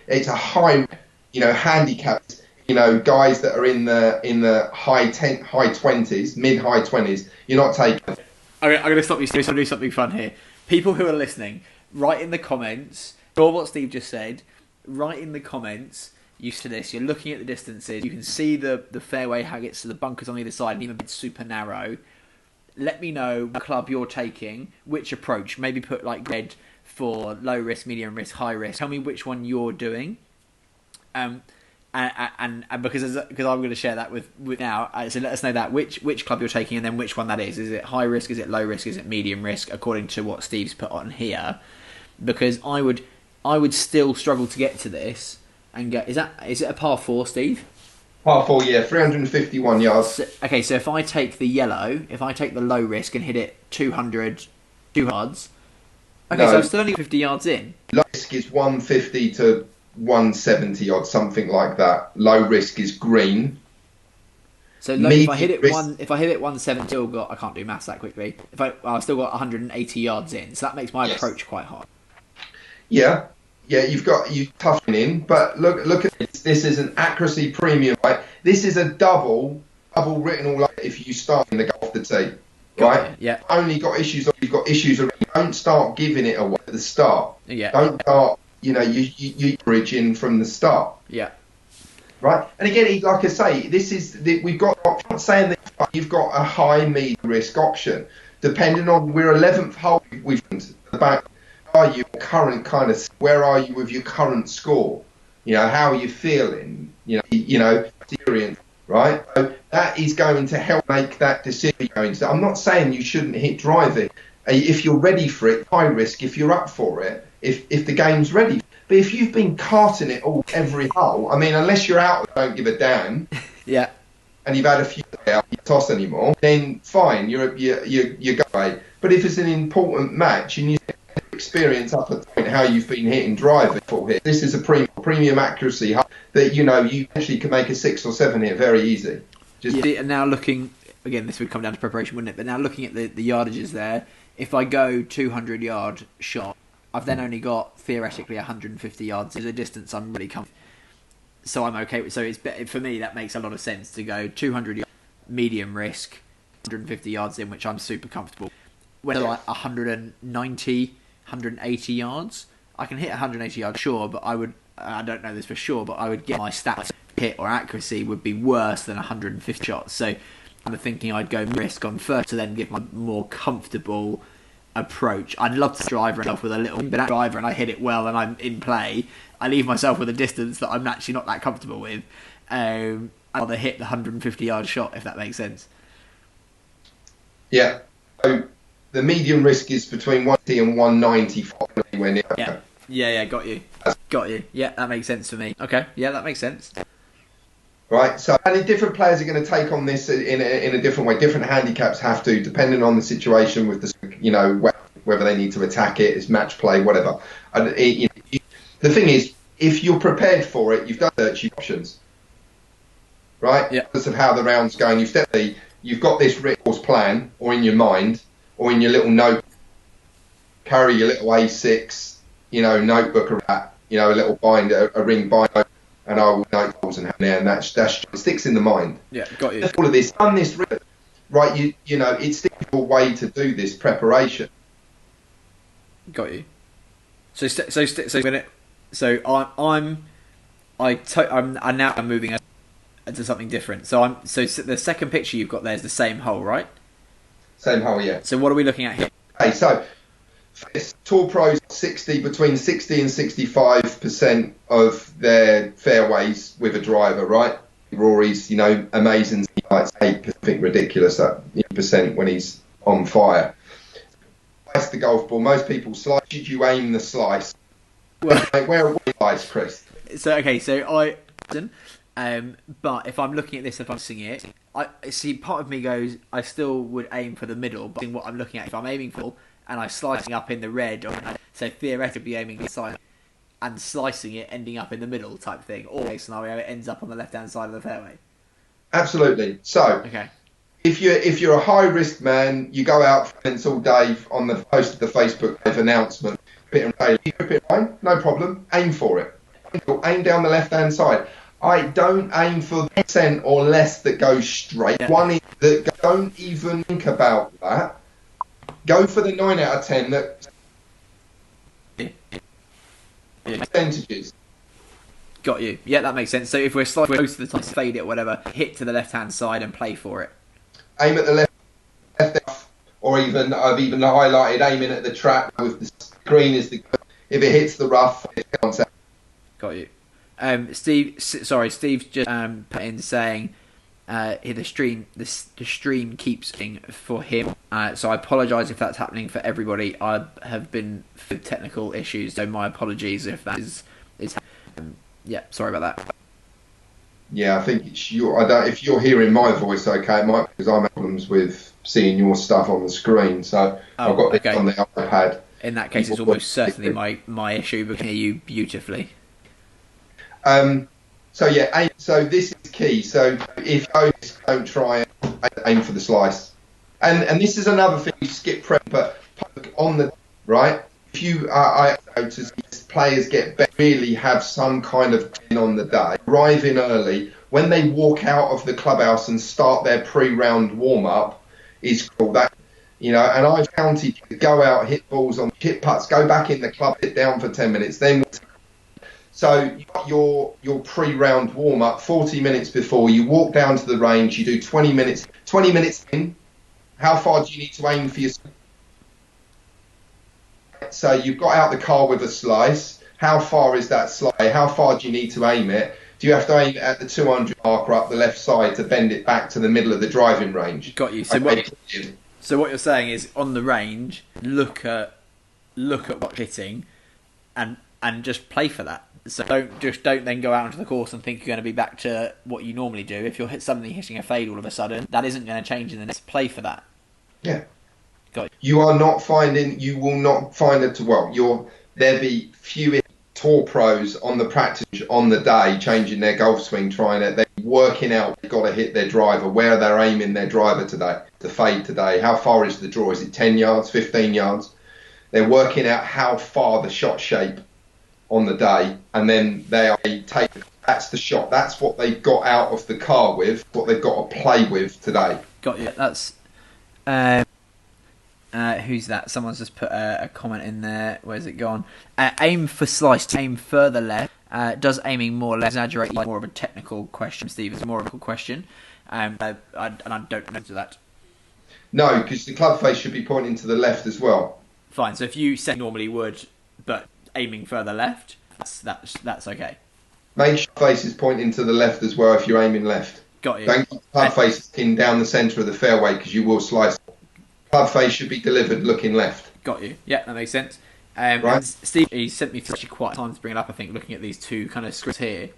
It's a high, handicap. Guys that are in the high 20s, mid high 20s. You're not taking. I'm going to stop you. Steve. I'm going to do something fun here. People who are listening, write in the comments. For what Steve just said, write in the comments. Used to this, you're looking at the distances, you can see the fairway, how it gets to the bunkers on either side, and even if it's super narrow. Let me know what club you're taking, which approach. Maybe put like red for low risk, medium risk, high risk. Tell me which one you're doing, and because I'm going to share that with now. So let us know that which club you're taking, and then which one that is. Is it high risk? Is it low risk? Is it medium risk? According to what Steve's put on here, because I would still struggle to get to this. And is it a par 4, Steve? Par 4, yeah, 351 yards. So if I take the yellow, if I take the low risk and hit it 200 yards, so I'm still only 50 yards in. Low risk is 150 to 170 odd, something like that. Low risk is green. So if I hit it 170, I can't do maths that quickly. I've still got 180 yards in, so that makes my approach quite hard. Yeah. Yeah, you toughing in, but look at this. This is an accuracy premium, right? This is a double written all over if you start in the golf the tee, right? Yeah. Only got issues. You've got issues already. Don't start giving it away at the start. Yeah. Don't start. You bridging from the start. Yeah. Right. And again, like I say, we've got. I'm not saying that you've got a high medium risk option, depending on we're 11th hole. We've the back. Are you current kind of? Where are you with your current score? How are you feeling? Experience, right? So that is going to help make that decision. I'm not saying you shouldn't hit driving if you're ready for it. High risk if you're up for it. If the game's ready. But if you've been carting it all every hole, I mean, unless you're out, don't give a damn. Yeah. And you've had a few out, you toss anymore, then fine, you're going. But if it's an important match and you experience up at the point how you've been hitting driving for here. This is a premium accuracy that you actually can make a 6 or 7 here very easy. And now looking again, this would come down to preparation, wouldn't it? But now looking at the yardages there, if I go 200-yard shot, I've then only got theoretically 150 yards is a distance I'm really comfortable. So I'm okay with. So it's for me that makes a lot of sense to go 200 yards, medium risk, 150 yards in, which I'm super comfortable. When like 190, 180 yards, I can hit 180 yards, sure, but I don't know this for sure, but I would get my stats hit or accuracy would be worse than 150 shots. So I'm thinking I'd go risk on first to then give my more comfortable approach. I'd love to drive myself with a little bit of driver and I hit it well and I'm in play. I leave myself with a distance that I'm actually not that comfortable with. I'd rather hit the 150 yard shot, if that makes sense. Yeah. So the medium risk is between 180 and 190. Yeah, got you. Yeah, that makes sense for me. Okay, yeah, that makes sense. Right, so and different players are going to take on this in a different way. Different handicaps have to, depending on the situation with the, whether they need to attack it, it's match play, whatever. And the thing is, if you're prepared for it, you've done search options, right? Yeah. Because of how the round's going, you've got this course plan, or in your mind, or in your little note. Carry your little A6, notebook or that, a little binder, a ring binder. And I will note holes and there, and that sticks in the mind. Yeah, got you. All of this, done this, right? It's the way to do this preparation. Got you. I'm now moving to something different. So the second picture you've got there is the same hole, right? Same hole, yeah. So what are we looking at here? Okay, so Tour pros between 60 and 65% of their fairways with a driver, right? Rory's, amazing, it's 8% ridiculous, that percent when he's on fire. Slice the golf ball. Most people slice. Did you aim the slice? Well, where are we slice, Chris? But if I'm looking at this, if I'm seeing it, I see part of me goes, I still would aim for the middle, but what I'm looking at, if I'm aiming for and I'm slicing up in the red, so theoretically aiming inside and slicing it, ending up in the middle type thing, or a scenario it ends up on the left hand side of the fairway. Absolutely. So, okay. If you're a high risk man, you go out fence all day on the post of the Facebook Live announcement. No problem. Aim for it. Aim down the left hand side. I don't aim for the percent or less that goes straight. Yeah. One is that don't even think about that. Go for the 9 out of 10 that percentages. Got you. Yeah, that makes sense. So if we're slightly close to the top, fade it, whatever, hit to the left hand side and play for it. Aim at the left, or even I've even highlighted aiming at the trap with the green is the. If it hits the rough, it counts out. Got you. Steve's just put in saying the stream keeps being for him. So I apologise if that's happening for everybody. I have been with technical issues, so my apologies if that is yeah, sorry about that. Yeah, I think it's if you're hearing my voice, okay, it might be because I'm having problems with seeing your stuff on the screen. So I've got it on the iPad. In that case, it's almost certainly my issue, but I can hear you beautifully. So this is key. So if you don't try and aim for the slice, and this is another thing you skip prep, but on the right, if you I notice players really have some kind of on the day, arrive in early when they walk out of the clubhouse and start their pre-round warm up is cool. That and I've counted go out, hit balls on hit putts, go back in the club, sit down for 10 minutes, then. So your pre-round warm-up, 40 minutes before, you walk down to the range, you do 20 minutes. 20 minutes in, how far do you need to aim for your... So you've got out the car with a slice. How far is that slice? How far do you need to aim it? Do you have to aim it at the 200 marker up the left side to bend it back to the middle of the driving range? Got you. So what you're saying is, on the range, look at what's hitting and just play for that. So don't then go out onto the course and think you're going to be back to what you normally do. If you're suddenly hitting a fade all of a sudden, that isn't going to change in the next play for that. Yeah. Got it. You will not find it. Well, there'll be few tour pros on the practice on the day, changing their golf swing, trying it. They're working out, they've got to hit their driver, where they're aiming their driver today, the fade today. How far is the draw? Is it 10 yards, 15 yards? They're working out how far the shot shape on the day, and then they take, that's the shot. That's what they got out of the car with, what they've got to play with today. Got you. That's who's that? Someone's just put a comment in there. Where's it gone? Aim for slice. Aim further left. Does aiming more left exaggerate? More of a technical question, Steve. It's more of a question. And I don't know to that. No, because the club face should be pointing to the left as well. Fine. So if you say normally would, but aiming further left, that's okay. Make sure the face is pointing to the left as well if you're aiming left. Got you. Don't keep the club face looking down the centre of the fairway because you will slice. Club face should be delivered looking left. Got you. Yeah, that makes sense. Right. Steve, he sent me actually quite a time to bring it up. I think looking at these two kind of scripts here.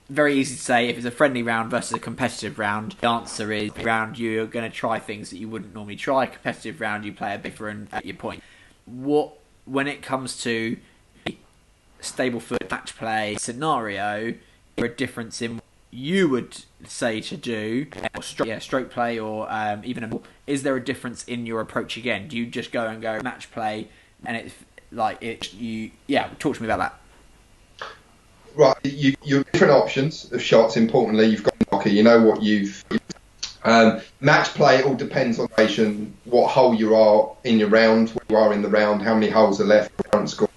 Very easy to say if it's a friendly round versus a competitive round. The answer is round you're going to try things that you wouldn't normally try. Competitive round you play a bit and at your point. When it comes to stable foot match play scenario, is there a difference in what you would say to do, or stroke play, or is there a difference in your approach again? Do you just go and go match play, and it's like talk to me about that. Right, you're different options of shots. Importantly, you've got a knocker. You know what you've. Match play, it all depends on duration, what hole you are in your round, where you are in the round, how many holes are left, current score.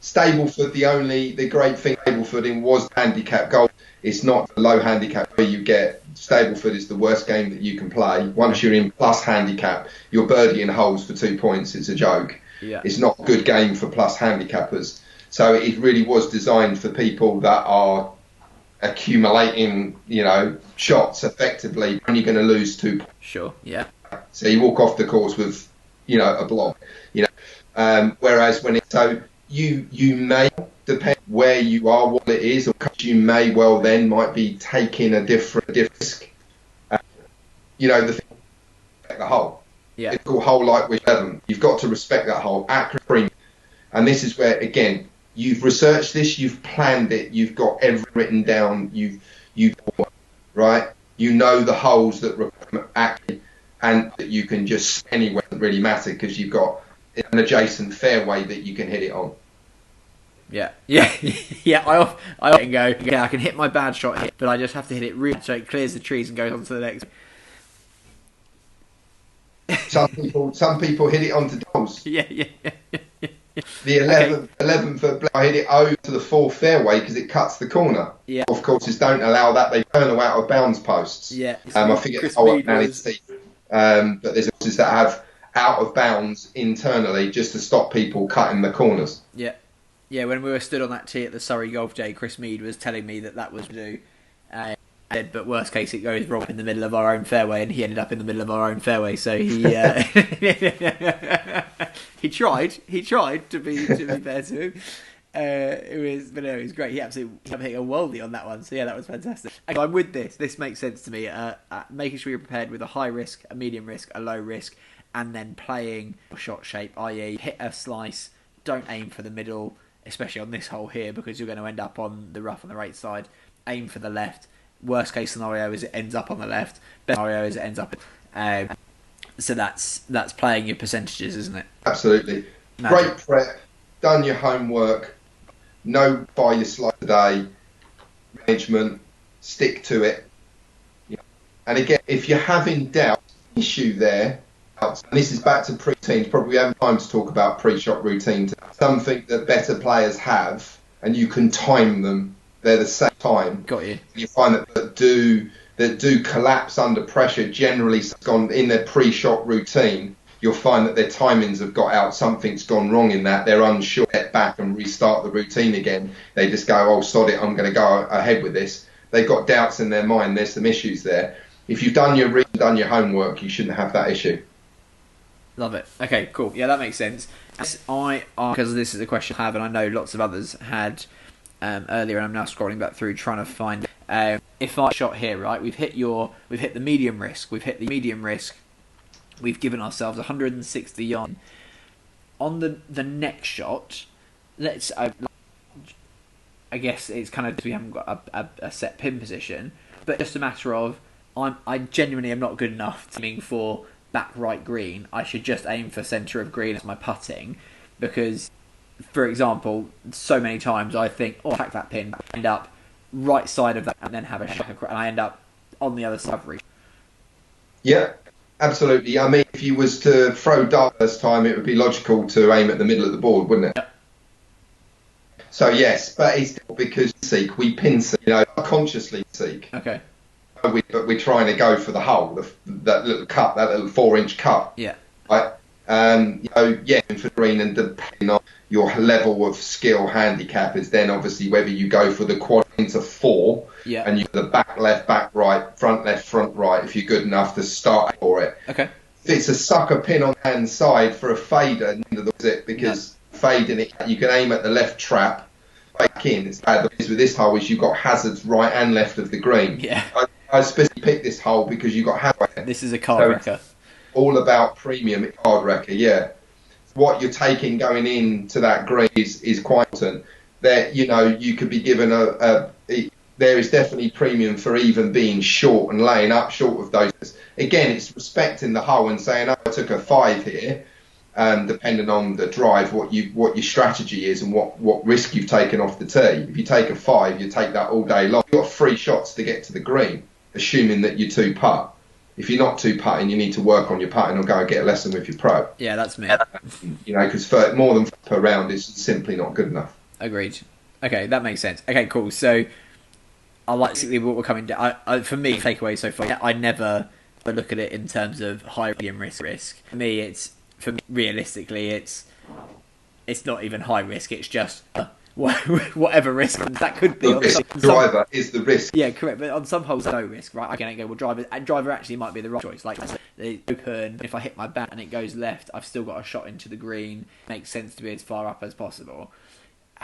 Stable foot, the great thing stable footing was handicap golf. It's not a low handicap where you get stable foot is the worst game that you can play. Once you're in plus handicap, you're birdieing holes for 2 points. It's a joke. Yeah. It's not a good game for plus handicappers. So it really was designed for people that are accumulating, shots effectively when you're going to lose 2 points. Sure, yeah. So you walk off the course with, a block, whereas when you may, depend where you are, what it is, or you may well then might be taking a different risk. The hole. Yeah. It's a hole like with 11. You've got to respect that hole. Accurate premium. And this is where, again, you've researched this, you've planned it, you've got everything written down, right? You know the holes that require accuracy and that you can just anywhere doesn't really matter because you've got an adjacent fairway that you can hit it on. Yeah. I often go, I can hit my bad shot here, but I just have to hit it really so it clears the trees and goes on to the next. Some people hit it onto holes. Yeah. The 11 foot, I hit it over to the 4th fairway because it cuts the corner. Yeah. Golf courses don't allow that; they turn out of bounds posts. Yeah. I forget the hole now it's but there's courses that have out of bounds internally just to stop people cutting the corners. Yeah. Yeah, when we were stood on that tee at the Surrey Golf Day, Chris Mead was telling me that was to do. But worst case, it goes wrong in the middle of our own fairway, and he ended up in the middle of our own fairway. So he he tried to be fair to him. It was great. He absolutely hit a worldie on that one. So yeah, that was fantastic. I'm with this. This makes sense to me. Making sure you're prepared with a high risk, a medium risk, a low risk, and then playing shot shape, i.e., hit a slice. Don't aim for the middle, especially on this hole here, because you're going to end up on the rough on the right side. Aim for the left. Worst case scenario is it ends up on the left. Best scenario is it ends up. So that's playing your percentages, isn't it? Absolutely. Great prep. Done your homework. Know by your slide today. Management. Stick to it. And again, if you're having doubt, issue there. And this is back to pre-routines. Probably we haven't time to talk about pre-shot routines. Something that better players have, and you can time them. They're the same time. Got you. You find that do collapse under pressure. Generally, gone in their pre-shot routine. You'll find that their timings have got out. Something's gone wrong in that. They're unsure. Get back and restart the routine again. They just go, oh, sod it. I'm going to go ahead with this. They've got doubts in their mind. There's some issues there. If you've done your homework, you shouldn't have that issue. Love it. Okay, cool. Yeah, that makes sense. Because this is a question I have, and I know lots of others had earlier, and I'm now scrolling back through trying to find. If I shot here, right, we've hit the medium risk. We've given ourselves 160 yards. on the next shot, let's. I guess it's kind of, we haven't got a set pin position, but just a matter of I genuinely am not good enough to aiming for back right green. I should just aim for centre of green as my putting, because, for example, so many times I think, attack that pin, end up right side of that, and then have a shot across, and I end up on the other side of it. Yeah, absolutely. I mean, if you was to throw dart first time, it would be logical to aim at the middle of the board, wouldn't it? Yep. So yes, but it's because we pin seek, consciously seek. Okay. But we're trying to go for the hole, that little cut, that little 4-inch cut. Yeah. Right. For green, and depending on your level of skill handicap is then obviously whether you go for the quad into 4, and you the back left, back right, front left, front right, if you're good enough to start for it. Okay. If it's a sucker pin on the hand side for a fader, because fading it, you can aim at the left trap, back in. It's bad. The thing with this hole is you've got hazards right and left of the green. Yeah. I specifically picked this hole because you've got hazards. This is a card wrecker. All about premium card wrecker, yeah. What you're taking going into that green is quite important. That you could be given there is definitely premium for even being short and laying up short of those. Again, it's respecting the hole and saying, I took a 5 here, depending on the drive, what your strategy is and what risk you've taken off the tee. If you take a 5, you take that all day long. You've got 3 shots to get to the green, assuming that you 2-putt. If you're not 2-putting, you need to work on your putting or go and get a lesson with your pro. Yeah, that's me. Because for more than per round is simply not good enough. Agreed. Okay, that makes sense. Okay, cool. So, I like basically what we're coming down. For me, takeaway so far, I never look at it in terms of high medium risk. For me, realistically, it's not even high risk. It's just whatever risk that could be. Driver is the risk. Yeah, correct. But on some holes, no risk, right? I can go, driver actually might be the right choice. Like, the open, if I hit my bat and it goes left, I've still got a shot into the green. Makes sense to be as far up as possible.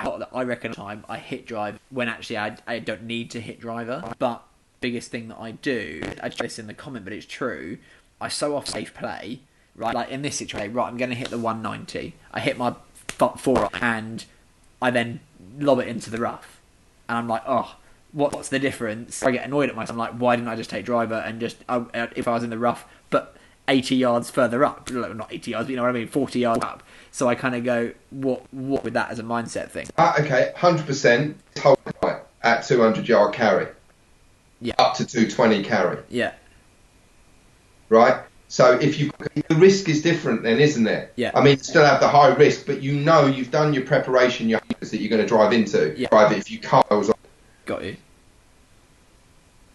I reckon I hit driver when actually I don't need to hit driver. But biggest thing that I do, I just this in the comment, but it's true. I so off safe play, right? Like in this situation, right? I'm going to hit the 190. I hit my 4 and I then lob it into the rough, and I'm like, what's the difference? I get annoyed at myself. I'm like, why didn't I just take driver and just if I was in the rough, but 80 yards further up, not 80 yards, but you know what I mean, 40 yards up. So I kind of go, what with that as a mindset thing? Okay, 100% hold right at 200-yard carry. Yeah. Up to 220 carry. Yeah. Right? So the risk is different then, isn't it? Yeah. I mean, still have the high risk, but you've done your preparation, your that you're going to drive into. Yeah. Drive it if you can't. Got you.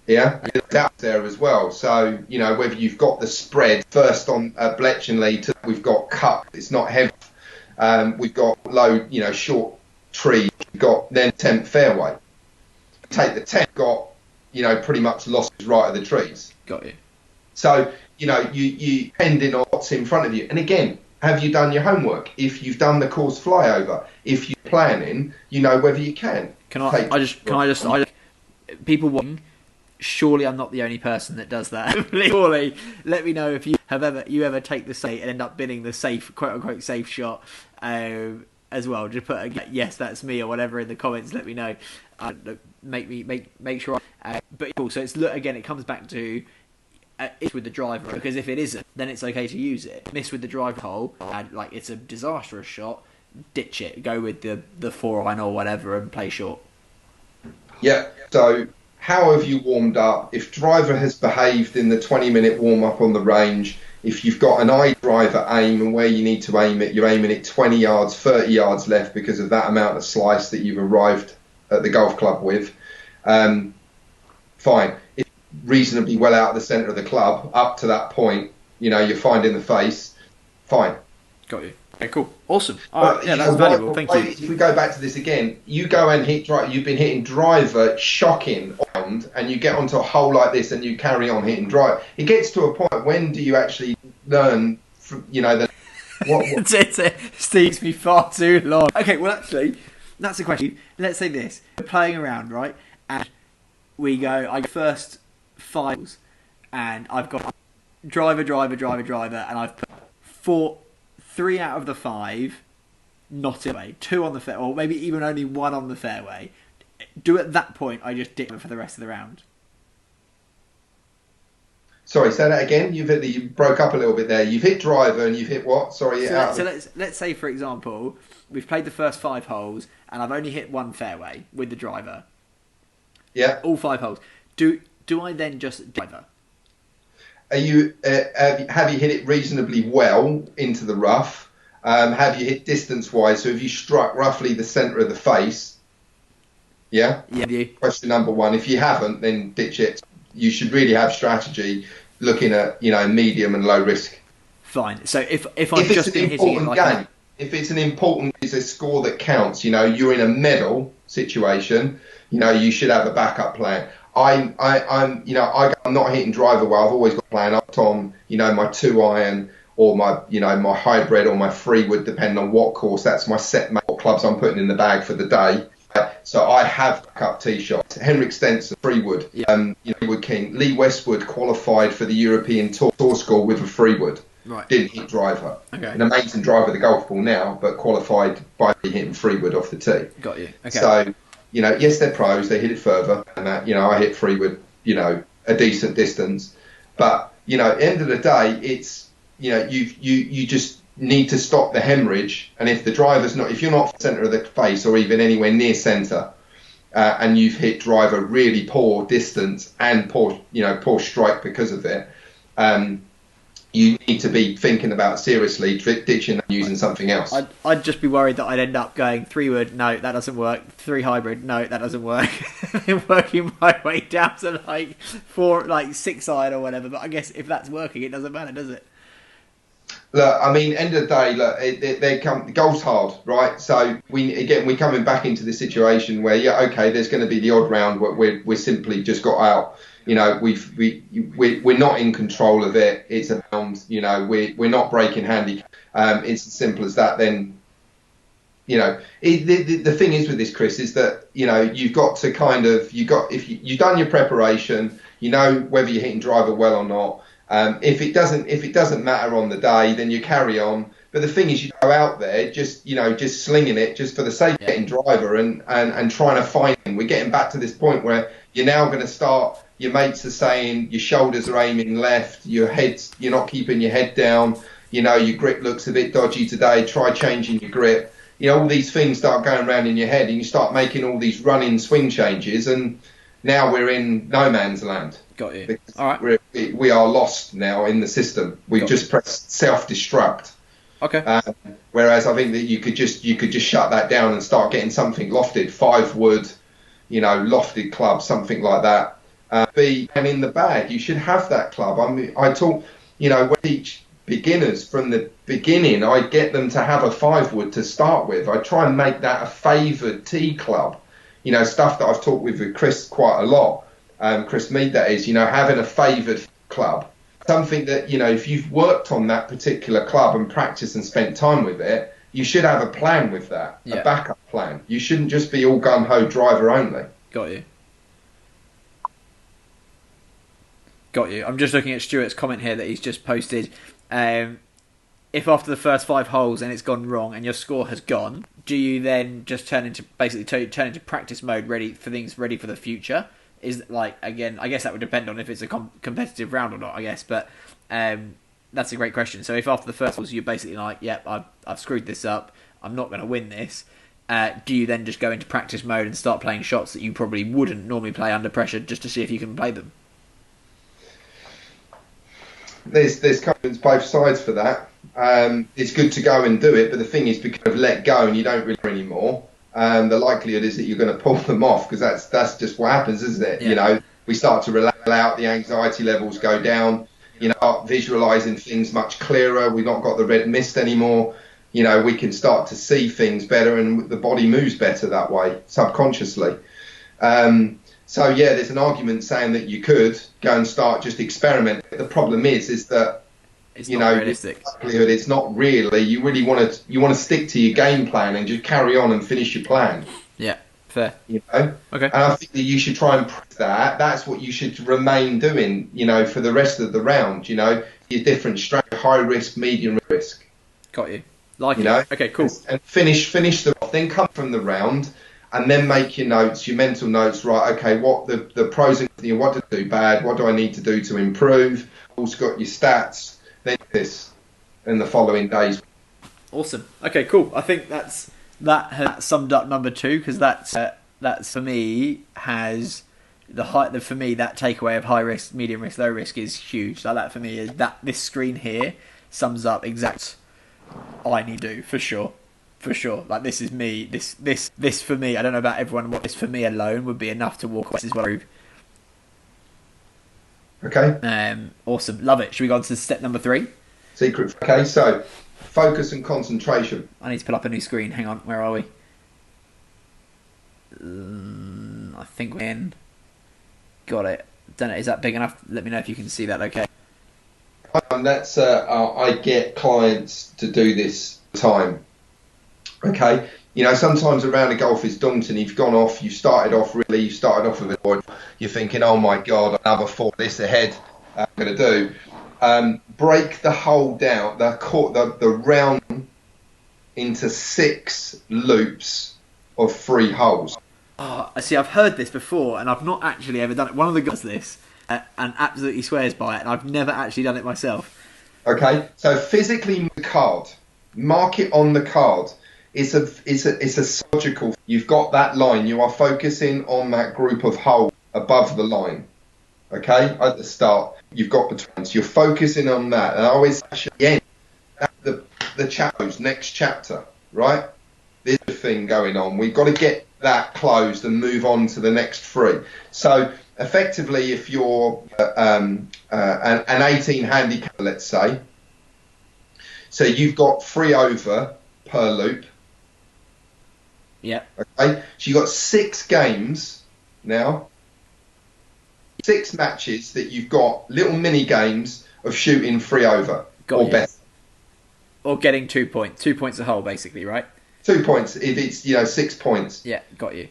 Yeah, that's there as well. So, whether you've got the spread first on Bletchley, we've got cut, it's not heavy. We've got low, short tree, we've got then 10th fairway. Take the 10th, got, pretty much losses right of the trees. Got you. So, you depending on what's in front of you. And again, have you done your homework? If you've done the course flyover, if you're planning, whether you can. Surely I'm not the only person that does that. Surely, let me know if you ever take the safe and end up bidding the safe, quote unquote, safe shot as well. Just put a yes, that's me or whatever in the comments. Let me know. Make sure. But cool. So it comes back to it's with the driver, because if it isn't, then it's okay to use it. Miss with the driver hole, it's a disastrous shot. Ditch it. Go with the 4-iron or whatever and play short. Yeah. So, how have you warmed up? If driver has behaved in the 20-minute warm-up on the range, if you've got an driver aim and where you need to aim it, you're aiming it 20 yards, 30 yards left because of that amount of slice that you've arrived at the golf club with, fine. If reasonably well out of the centre of the club, up to that point, you're finding the face, fine. Got you. Okay, cool. Awesome. That's valuable. Thank you. If we go back to this again, you go and hit driver. You've been hitting driver, shocking, and you get onto a hole like this and you carry on hitting driver. It gets to a point, when do you actually learn, what it takes me far too long. Okay, well, actually, that's a question. Let's say this. We're playing around, right? And I go first 5, and I've got driver, and I've put 3 out of the 5 not in the fairway, 2 on the fairway, or maybe even only 1 on the fairway, do at that point I just dick for the rest of the round? Sorry, say that again. You broke up a little bit there. You've hit driver and you've hit what? Sorry. So let's say, for example, we've played the first 5 holes and I've only hit 1 fairway with the driver. Yeah. All 5 holes. Do I then just driver? Are you have you hit it reasonably well into the rough? Have you hit distance-wise? So have you struck roughly the centre of the face? Yeah? Yeah. Question number 1. If you haven't, then ditch it. You should really have strategy looking at, medium and low risk. Fine. So if I've just been hitting it like game, if it's an important, it's a score that counts. You're in a medal situation. You should have a backup plan. I'm not hitting driver well. I've always got a plan up on, my 2-iron or my, my hybrid or my 3-wood, depending on what course. That's my set mate, what clubs I'm putting in the bag for the day. So I have backup tee shots. Henrik Stenson, 3-wood. Wood King. Lee Westwood qualified for the European Tour score with a 3-wood. Right. Didn't hit driver. Okay. An amazing driver of the golf ball now, but qualified by hitting 3-wood off the tee. Got you. Okay. So, yes, they're pros. They hit it further, and I hit 3-wood, a decent distance. But at the end of the day, it's you just need to stop the hemorrhage. And if the driver's not, if you're not centre of the face or even anywhere near centre, and you've hit driver really poor distance and poor strike because of it, you need to be thinking about seriously ditching and using something else. I'd just be worried that I'd end up going 3-wood, no, that doesn't work. 3 hybrid, no, that doesn't work. And working my way down to 6-iron or whatever. But I guess if that's working, it doesn't matter, does it? Look, end of the day, the golf's hard, right? So we're coming back into the situation where, there's going to be the odd round where we're simply just got out. We're not in control of it. It's around, we're not breaking handicap. It's as simple as that. Then, the thing is with this, Chris, is that you've got to if you've done your preparation, whether you're hitting driver well or not. If it doesn't matter on the day, then you carry on. But the thing is, you go out there just slinging it just for the sake of getting driver and trying to find him. We're getting back to this point where you're now going to start. Your mates are saying your shoulders are aiming left, you're not keeping your head down. Your grip looks a bit dodgy today. Try changing your grip. All these things start going around in your head, and you start making all these running swing changes. And now we're in no man's land. Got you. All right. We are lost now in the system. We've just pressed self-destruct. Okay. Whereas I think that you could just shut that down and start getting something lofted, 5-wood, lofted club, something like that. And in the bag, you should have that club. I talk, when I teach beginners from the beginning, I get them to have a 5-wood to start with. I try and make that a favoured tee club. Stuff that I've talked with Chris quite a lot. Chris Mead, that is, having a favoured club. Something that, if you've worked on that particular club and practiced and spent time with it, you should have a plan with that, a backup plan. You shouldn't just be all gung-ho driver only. Got you. I'm just looking at Stuart's comment here that he's just posted. If after the first 5 holes and it's gone wrong and your score has gone, do you then just turn into practice mode, ready for the future? Is again, I guess that would depend on if it's a competitive round or not, I guess. But that's a great question. So if after the first holes you're basically like, I've screwed this up, I'm not going to win this. Do you then just go into practice mode and start playing shots that you probably wouldn't normally play under pressure just to see if you can play them? There's comments both sides for that. It's good to go and do it, but the thing is, because you've let go and you don't really anymore, the likelihood is that you're going to pull them off, because that's just what happens, isn't it? Yeah. We start to relax out, the anxiety levels go down, visualising things much clearer. We've not got the red mist anymore. We can start to see things better, and the body moves better that way, subconsciously. So there's an argument saying that you could go and start just experimenting. The problem is that it's not realistic. Likelihood it's not really. You really want to stick to your game plan and just carry on and finish your plan. Yeah, fair. Okay. And I think that you should try and press that. That's what you should remain doing. For the rest of the round. Your different strategy: high risk, medium risk. Got you. Like You it. know, Okay, cool. and finish the then come from the round, and then make your notes, your mental notes. Right, okay, what the pros and what to do bad, what do I need to do to improve? Also got your stats. Then this in the following days. Awesome. Okay, cool. I think that has summed up number 2, because that's for me has for me that takeaway of high risk, medium risk, low risk is huge. Like that for me is that this screen here sums up exact I need to do for sure. Like this is me. This for me. I don't know about everyone. What this for me alone would be enough to walk away. This is what I prove. Okay. Awesome. Love it. Should we go on to step number 3? Secret. Okay. So focus and concentration. I need to pull up a new screen. Hang on. Where are we? I think we're in. Got it. Don't know. Is that big enough? Let me know if you can see that. Okay. That's I get clients to do this time. Okay, you know, sometimes a round of golf is daunting. You've gone off, you started off with a board. You're thinking, oh my God, another 4 this ahead. I'm going to do. Break the hole down, the round into 6 loops of 3 holes. Oh, I see. I've heard this before, and I've not actually ever done it. One of the guys does this and absolutely swears by it, and I've never actually done it myself. Okay, so physically mark it on the card. It's a surgical. You've got that line. You are focusing on that group of holes above the line. Okay, at the start, you've got between. So you're focusing on that, and I always actually end the chapters, next chapter, right? There's a thing going on. We've got to get that closed and move on to the next 3. So effectively, if you're an 18 handicap, let's say, so you've got 3 over per loop. Yeah. Okay. So you've got 6 games now, 6 matches that you've got little mini games of shooting 3 over or better. Or getting 2 points. 2 points a hole, basically, right? 2 points if it's 6 points. Yeah, got you.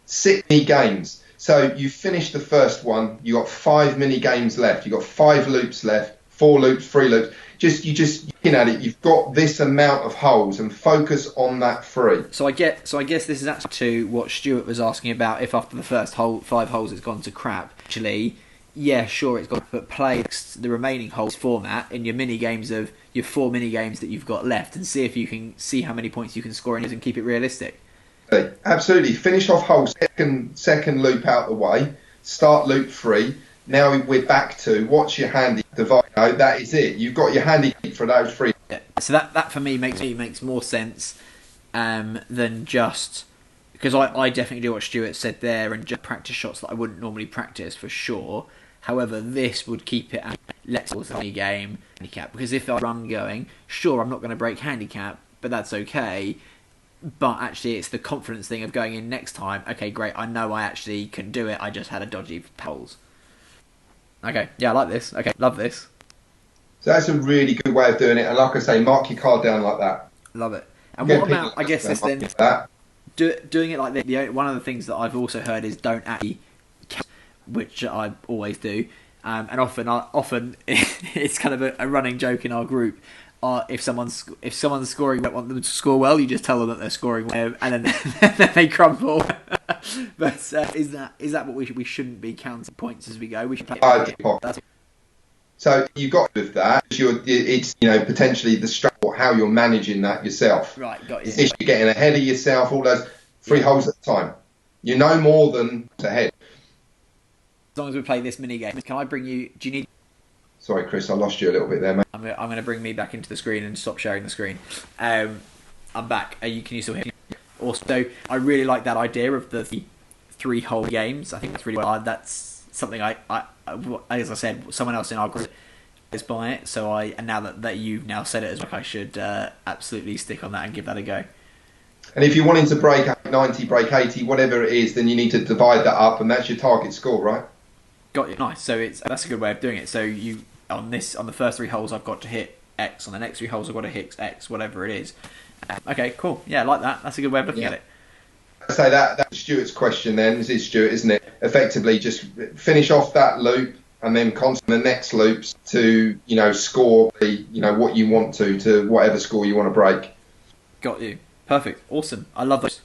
6 mini games. So you finished the first one. You got 5 mini games left. You got 5 loops left. 4 loops, 3 loops. You just looking at it. You've got this amount of holes, and focus on that 3. So I guess this is actually to what Stuart was asking about. If after the first 5 holes it's gone to crap, actually, yeah, sure, it's got, but play the remaining holes format in your mini games of your 4 mini games that you've got left, and see if you can see how many points you can score in it and keep it realistic. Absolutely. Finish off hole second loop out the way. Start loop 3. Now we're back to what's your handy divide. No, that is it. You've got your handicap for those 3. Yeah. So that for me makes more sense than just, because I definitely do what Stuart said there and just practice shots that I wouldn't normally practice for sure. However, this would keep it at let's the game handicap, because if I run going, sure, I'm not going to break handicap, but that's okay. But actually, it's the confidence thing of going in next time. Okay, great. I know I actually can do it. I just had a dodgy holes. Okay, yeah, I like this. Okay, love this. So that's a really good way of doing it. And like I say, mark your card down like that. Love it. And what about, I guess this then, doing it like this, one of the things that I've also heard is don't actually count, which I always do. And often it's kind of a running joke in our group. If someone's scoring, you don't want them to score well, you just tell them that they're scoring well, and then they crumble. But is that what we shouldn't be counting points as we go? We should play. So you've got with that. It's potentially the struggle how you're managing that yourself. Right, got you. You're getting ahead of yourself. All those 3 holes at a time. You know more than ahead. As long as we play this mini game, can I bring you? Do you need? Sorry, Chris, I lost you a little bit there, mate. I'm going to bring me back into the screen and stop sharing the screen. I'm back. Can you still hear me? Also, I really like that idea of the 3-hole games. I think that's really well. That's something I as I said, someone else in our group is by it. So and now that you've now said it as well, I should absolutely stick on that and give that a go. And if you're wanting to break 90, break 80, whatever it is, then you need to divide that up, and that's your target score, right? Got you. Nice. So that's a good way of doing it. So on the first 3 holes I've got to hit X, on the next 3 holes I've got to hit X, whatever it is. Okay, cool. Yeah, I like that. That's a good way of looking at it. So that's Stuart's question then. This is Stuart, isn't it? Effectively, just finish off that loop and then constantly the next loops to, score what you want to whatever score you want to break. Got you. Perfect. Awesome. I love those.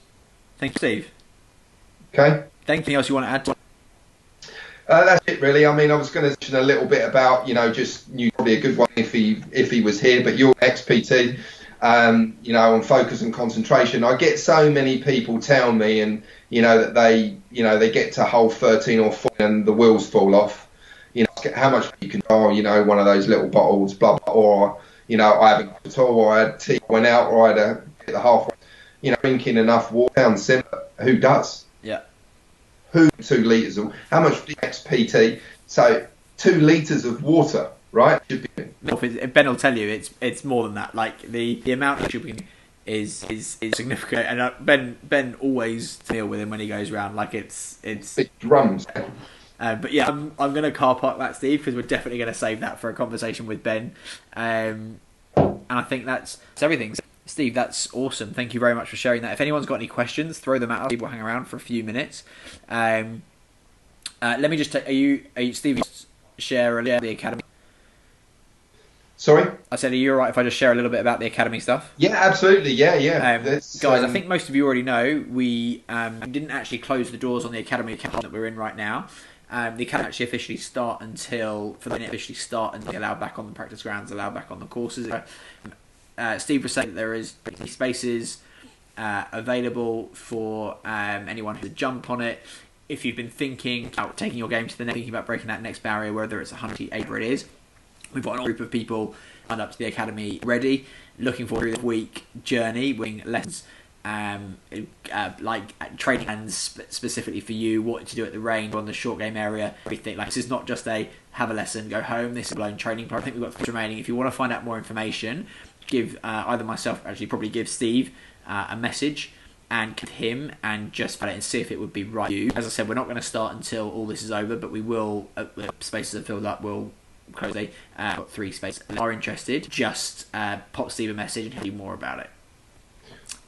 Thank you, Steve. Okay. Anything else you want to add to? That's it, really. I mean, I was going to mention a little bit about, just probably a good one if he was here, but you're ex-PT, on focus and concentration. I get so many people tell me, and that they get to hole 13 or 14 and the wheels fall off. How much you can one of those little bottles, blah blah, or I haven't at all, or I had tea, went out, or I had to get the halfway. Drinking enough water. Sounds simple. Who does? Yeah. Who 2 litres of how much ex-PT? So 2 litres of water, right? Ben will tell you it's more than that. Like the amount of shipping is significant, and Ben always deal with him when he goes around. Like it's drums. But yeah, I'm going to car park that, Steve, because we're definitely going to save that for a conversation with Ben. And I think that's everything. Steve, that's awesome. Thank you very much for sharing that. If anyone's got any questions, throw them at us. We'll hang around for a few minutes. Let me just take. Are you Steve? Share the academy. Sorry? I said, are you alright if I just share a little bit about the academy stuff? Yeah, absolutely. Yeah. Guys, I think most of you already know we didn't actually close the doors on the academy account that we're in right now. The academy actually officially start until allowed back on the practice grounds, allowed back on the courses. Steve was saying that there is spaces available for anyone who would jump on it. If you've been thinking about taking your game to the next, thinking about breaking that next barrier, whether it's 108 or it is, we've got a group of people signed up to the academy ready, looking for a 3-week journey, winning lessons, like training plans specifically for you, what to do at the range, on the short game area, everything. Like, this is not just a have a lesson, go home. This is a blown training plan. I think we've got 3 remaining. If you want to find out more information, give either myself, actually probably give Steve a message and him and just find it and see if it would be right for you. As I said, we're not going to start until all this is over, but we will, spaces are filled up, we'll close got 3 spaces. If you are interested, just pop Steve a message and tell you more about it.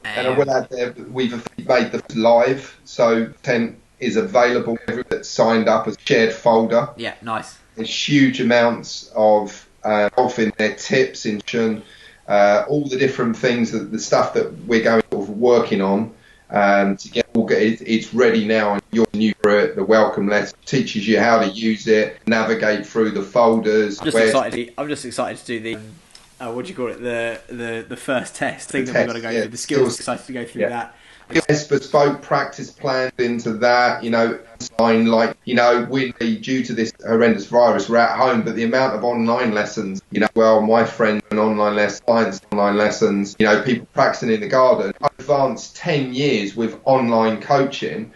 And I will add there, we've made the live, so 10 is available. Everyone that's signed up as shared folder. Yeah, nice. There's huge amounts of in their tips, all the different things, the stuff that we're going working on to get it's ready now, and you're new for it. The welcome letter teaches you how to use it, navigate through the folders. I'm just excited to do the what do you call it, the first test thing that we've got to go through, the skills. Excited to go through that. Yes, bespoke practice plans into that, we, due to this horrendous virus, we're at home, but the amount of online lessons, my friend an online lesson, clients online lessons, people practicing in the garden. I've advanced 10 years with online coaching.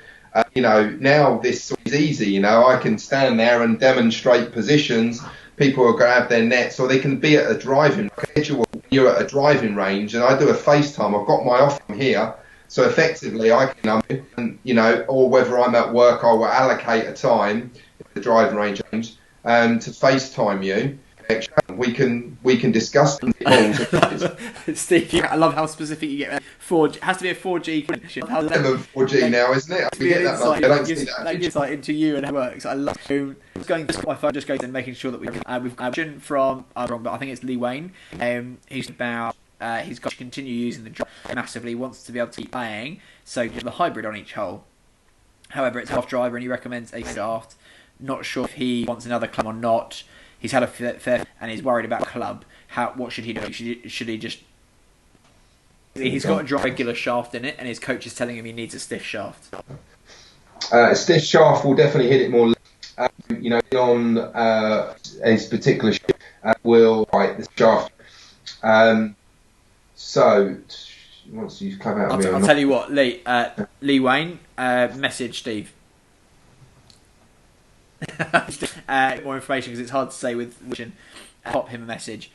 Now this is easy, I can stand there and demonstrate positions. People will grab their nets, or they can be at a driving range. You're at a driving range, and I do a FaceTime. I've got my off here. So effectively, I can, or whether I'm at work, I will allocate a time at the driving range to FaceTime you. We can discuss Steve, I love how specific you get. 4G has to be a 4G connection. How's that? 4G now, isn't it? I forget that much. I don't see that. That gives insight into you and how it works. I love going to my phone, just going and making sure that we've got a question from wrong, but I think it's Lee Wayne. He's about. He's got to continue using the drive massively, wants to be able to keep playing, so the hybrid on each hole. However, it's half driver and he recommends a shaft. Not sure if he wants another club or not. He's had a fair and he's worried about club. What should he do? Should he just... He's got a regular shaft in it, and his coach is telling him he needs a stiff shaft. A stiff shaft will definitely hit it more. On his particular shaft will right the shaft. So, once you've come out, I'll tell you what, Lee Wayne, message Steve. More information, because it's hard to say with pop him a message.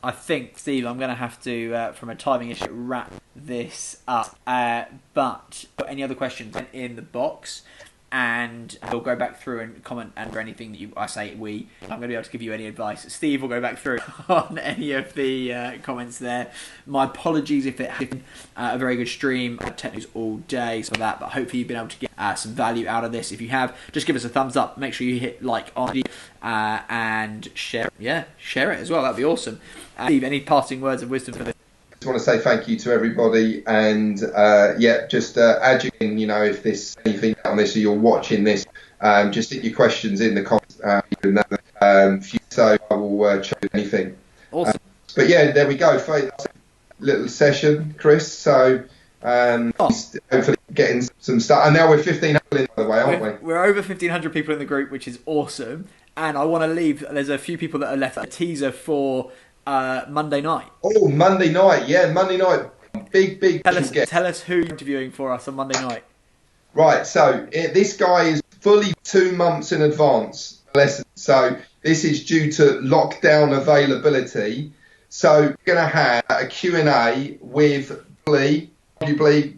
I think, Steve, I'm going to have to, from a timing issue, wrap this up. But any other questions in the box? and he'll go back through and comment and for anything that I say. I'm going to be able to give you any advice. Steve will go back through on any of the comments there. My apologies if it has been a very good stream. I had tech news all day for that, but hopefully you've been able to get some value out of this. If you have, just give us a thumbs up. Make sure you hit like on the and share. Yeah, share it as well. That'd be awesome. Steve, any passing words of wisdom for this? Just want to say thank you to everybody, and just add you in, if there's anything on this or you're watching this, just stick your questions in the comments, so I will check anything. Awesome. But yeah, there we go. That's a little session, Chris. So hopefully getting some stuff. And now we're 1,500 in, by the way, aren't we? We're over 1,500 people in the group, which is awesome. And I want to leave. There's a few people that are left a teaser for Monday night. Oh, Monday night. Yeah, Monday night. Big. Tell us who you're interviewing for us on Monday night. Right. So this guy is fully 2 months in advance lessons. So this is due to lockdown availability. So we're going to have a Q&A with probably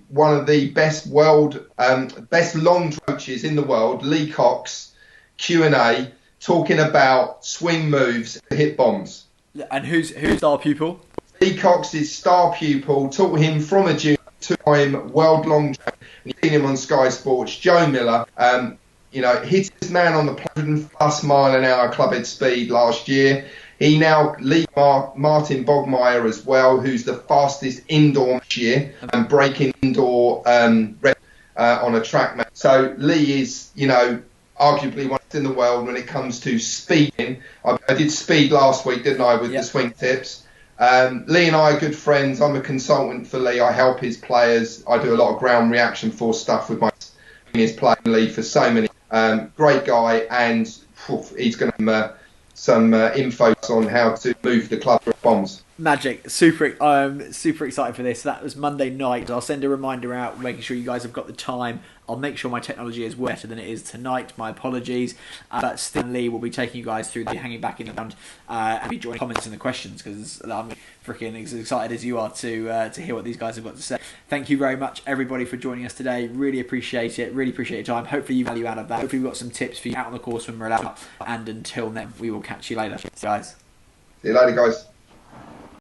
one of the best long coaches in the world, Lee Cox, Q&A, talking about swing moves, hit bombs. And who's star pupil? Lee Cox is star pupil. Taught him from a junior two-time world long jump. You've seen him on Sky Sports. Joe Miller, hit his man on the 100+ mile an hour clubhead speed last year. He now leads Martin Bogmeyer as well, who's the fastest indoor this year and breaking indoor record on a track map. So Lee is, arguably one in the world when it comes to speeding. I did speed last week, didn't I, with the swing tips. Lee and I are good friends. I'm a consultant for Lee. I help his players. I do a lot of ground reaction force stuff with his playing Lee for so many. Great guy, and he's going to some info on how to move the club for bombs. Magic. I'm super excited for this. That was Monday night. I'll send a reminder out, making sure you guys have got the time. I'll make sure my technology is better than it is tonight. My apologies. But Stan Lee will be taking you guys through the hanging back in the round and be joining comments in the questions, because I'm freaking as excited as you are to hear what these guys have got to say. Thank you very much, everybody, for joining us today. Really appreciate it. Really appreciate your time. Hopefully you value out of that. Hopefully we've got some tips for you out on the course when we're allowed. And until then, we will catch you later. See you guys. See you later, guys.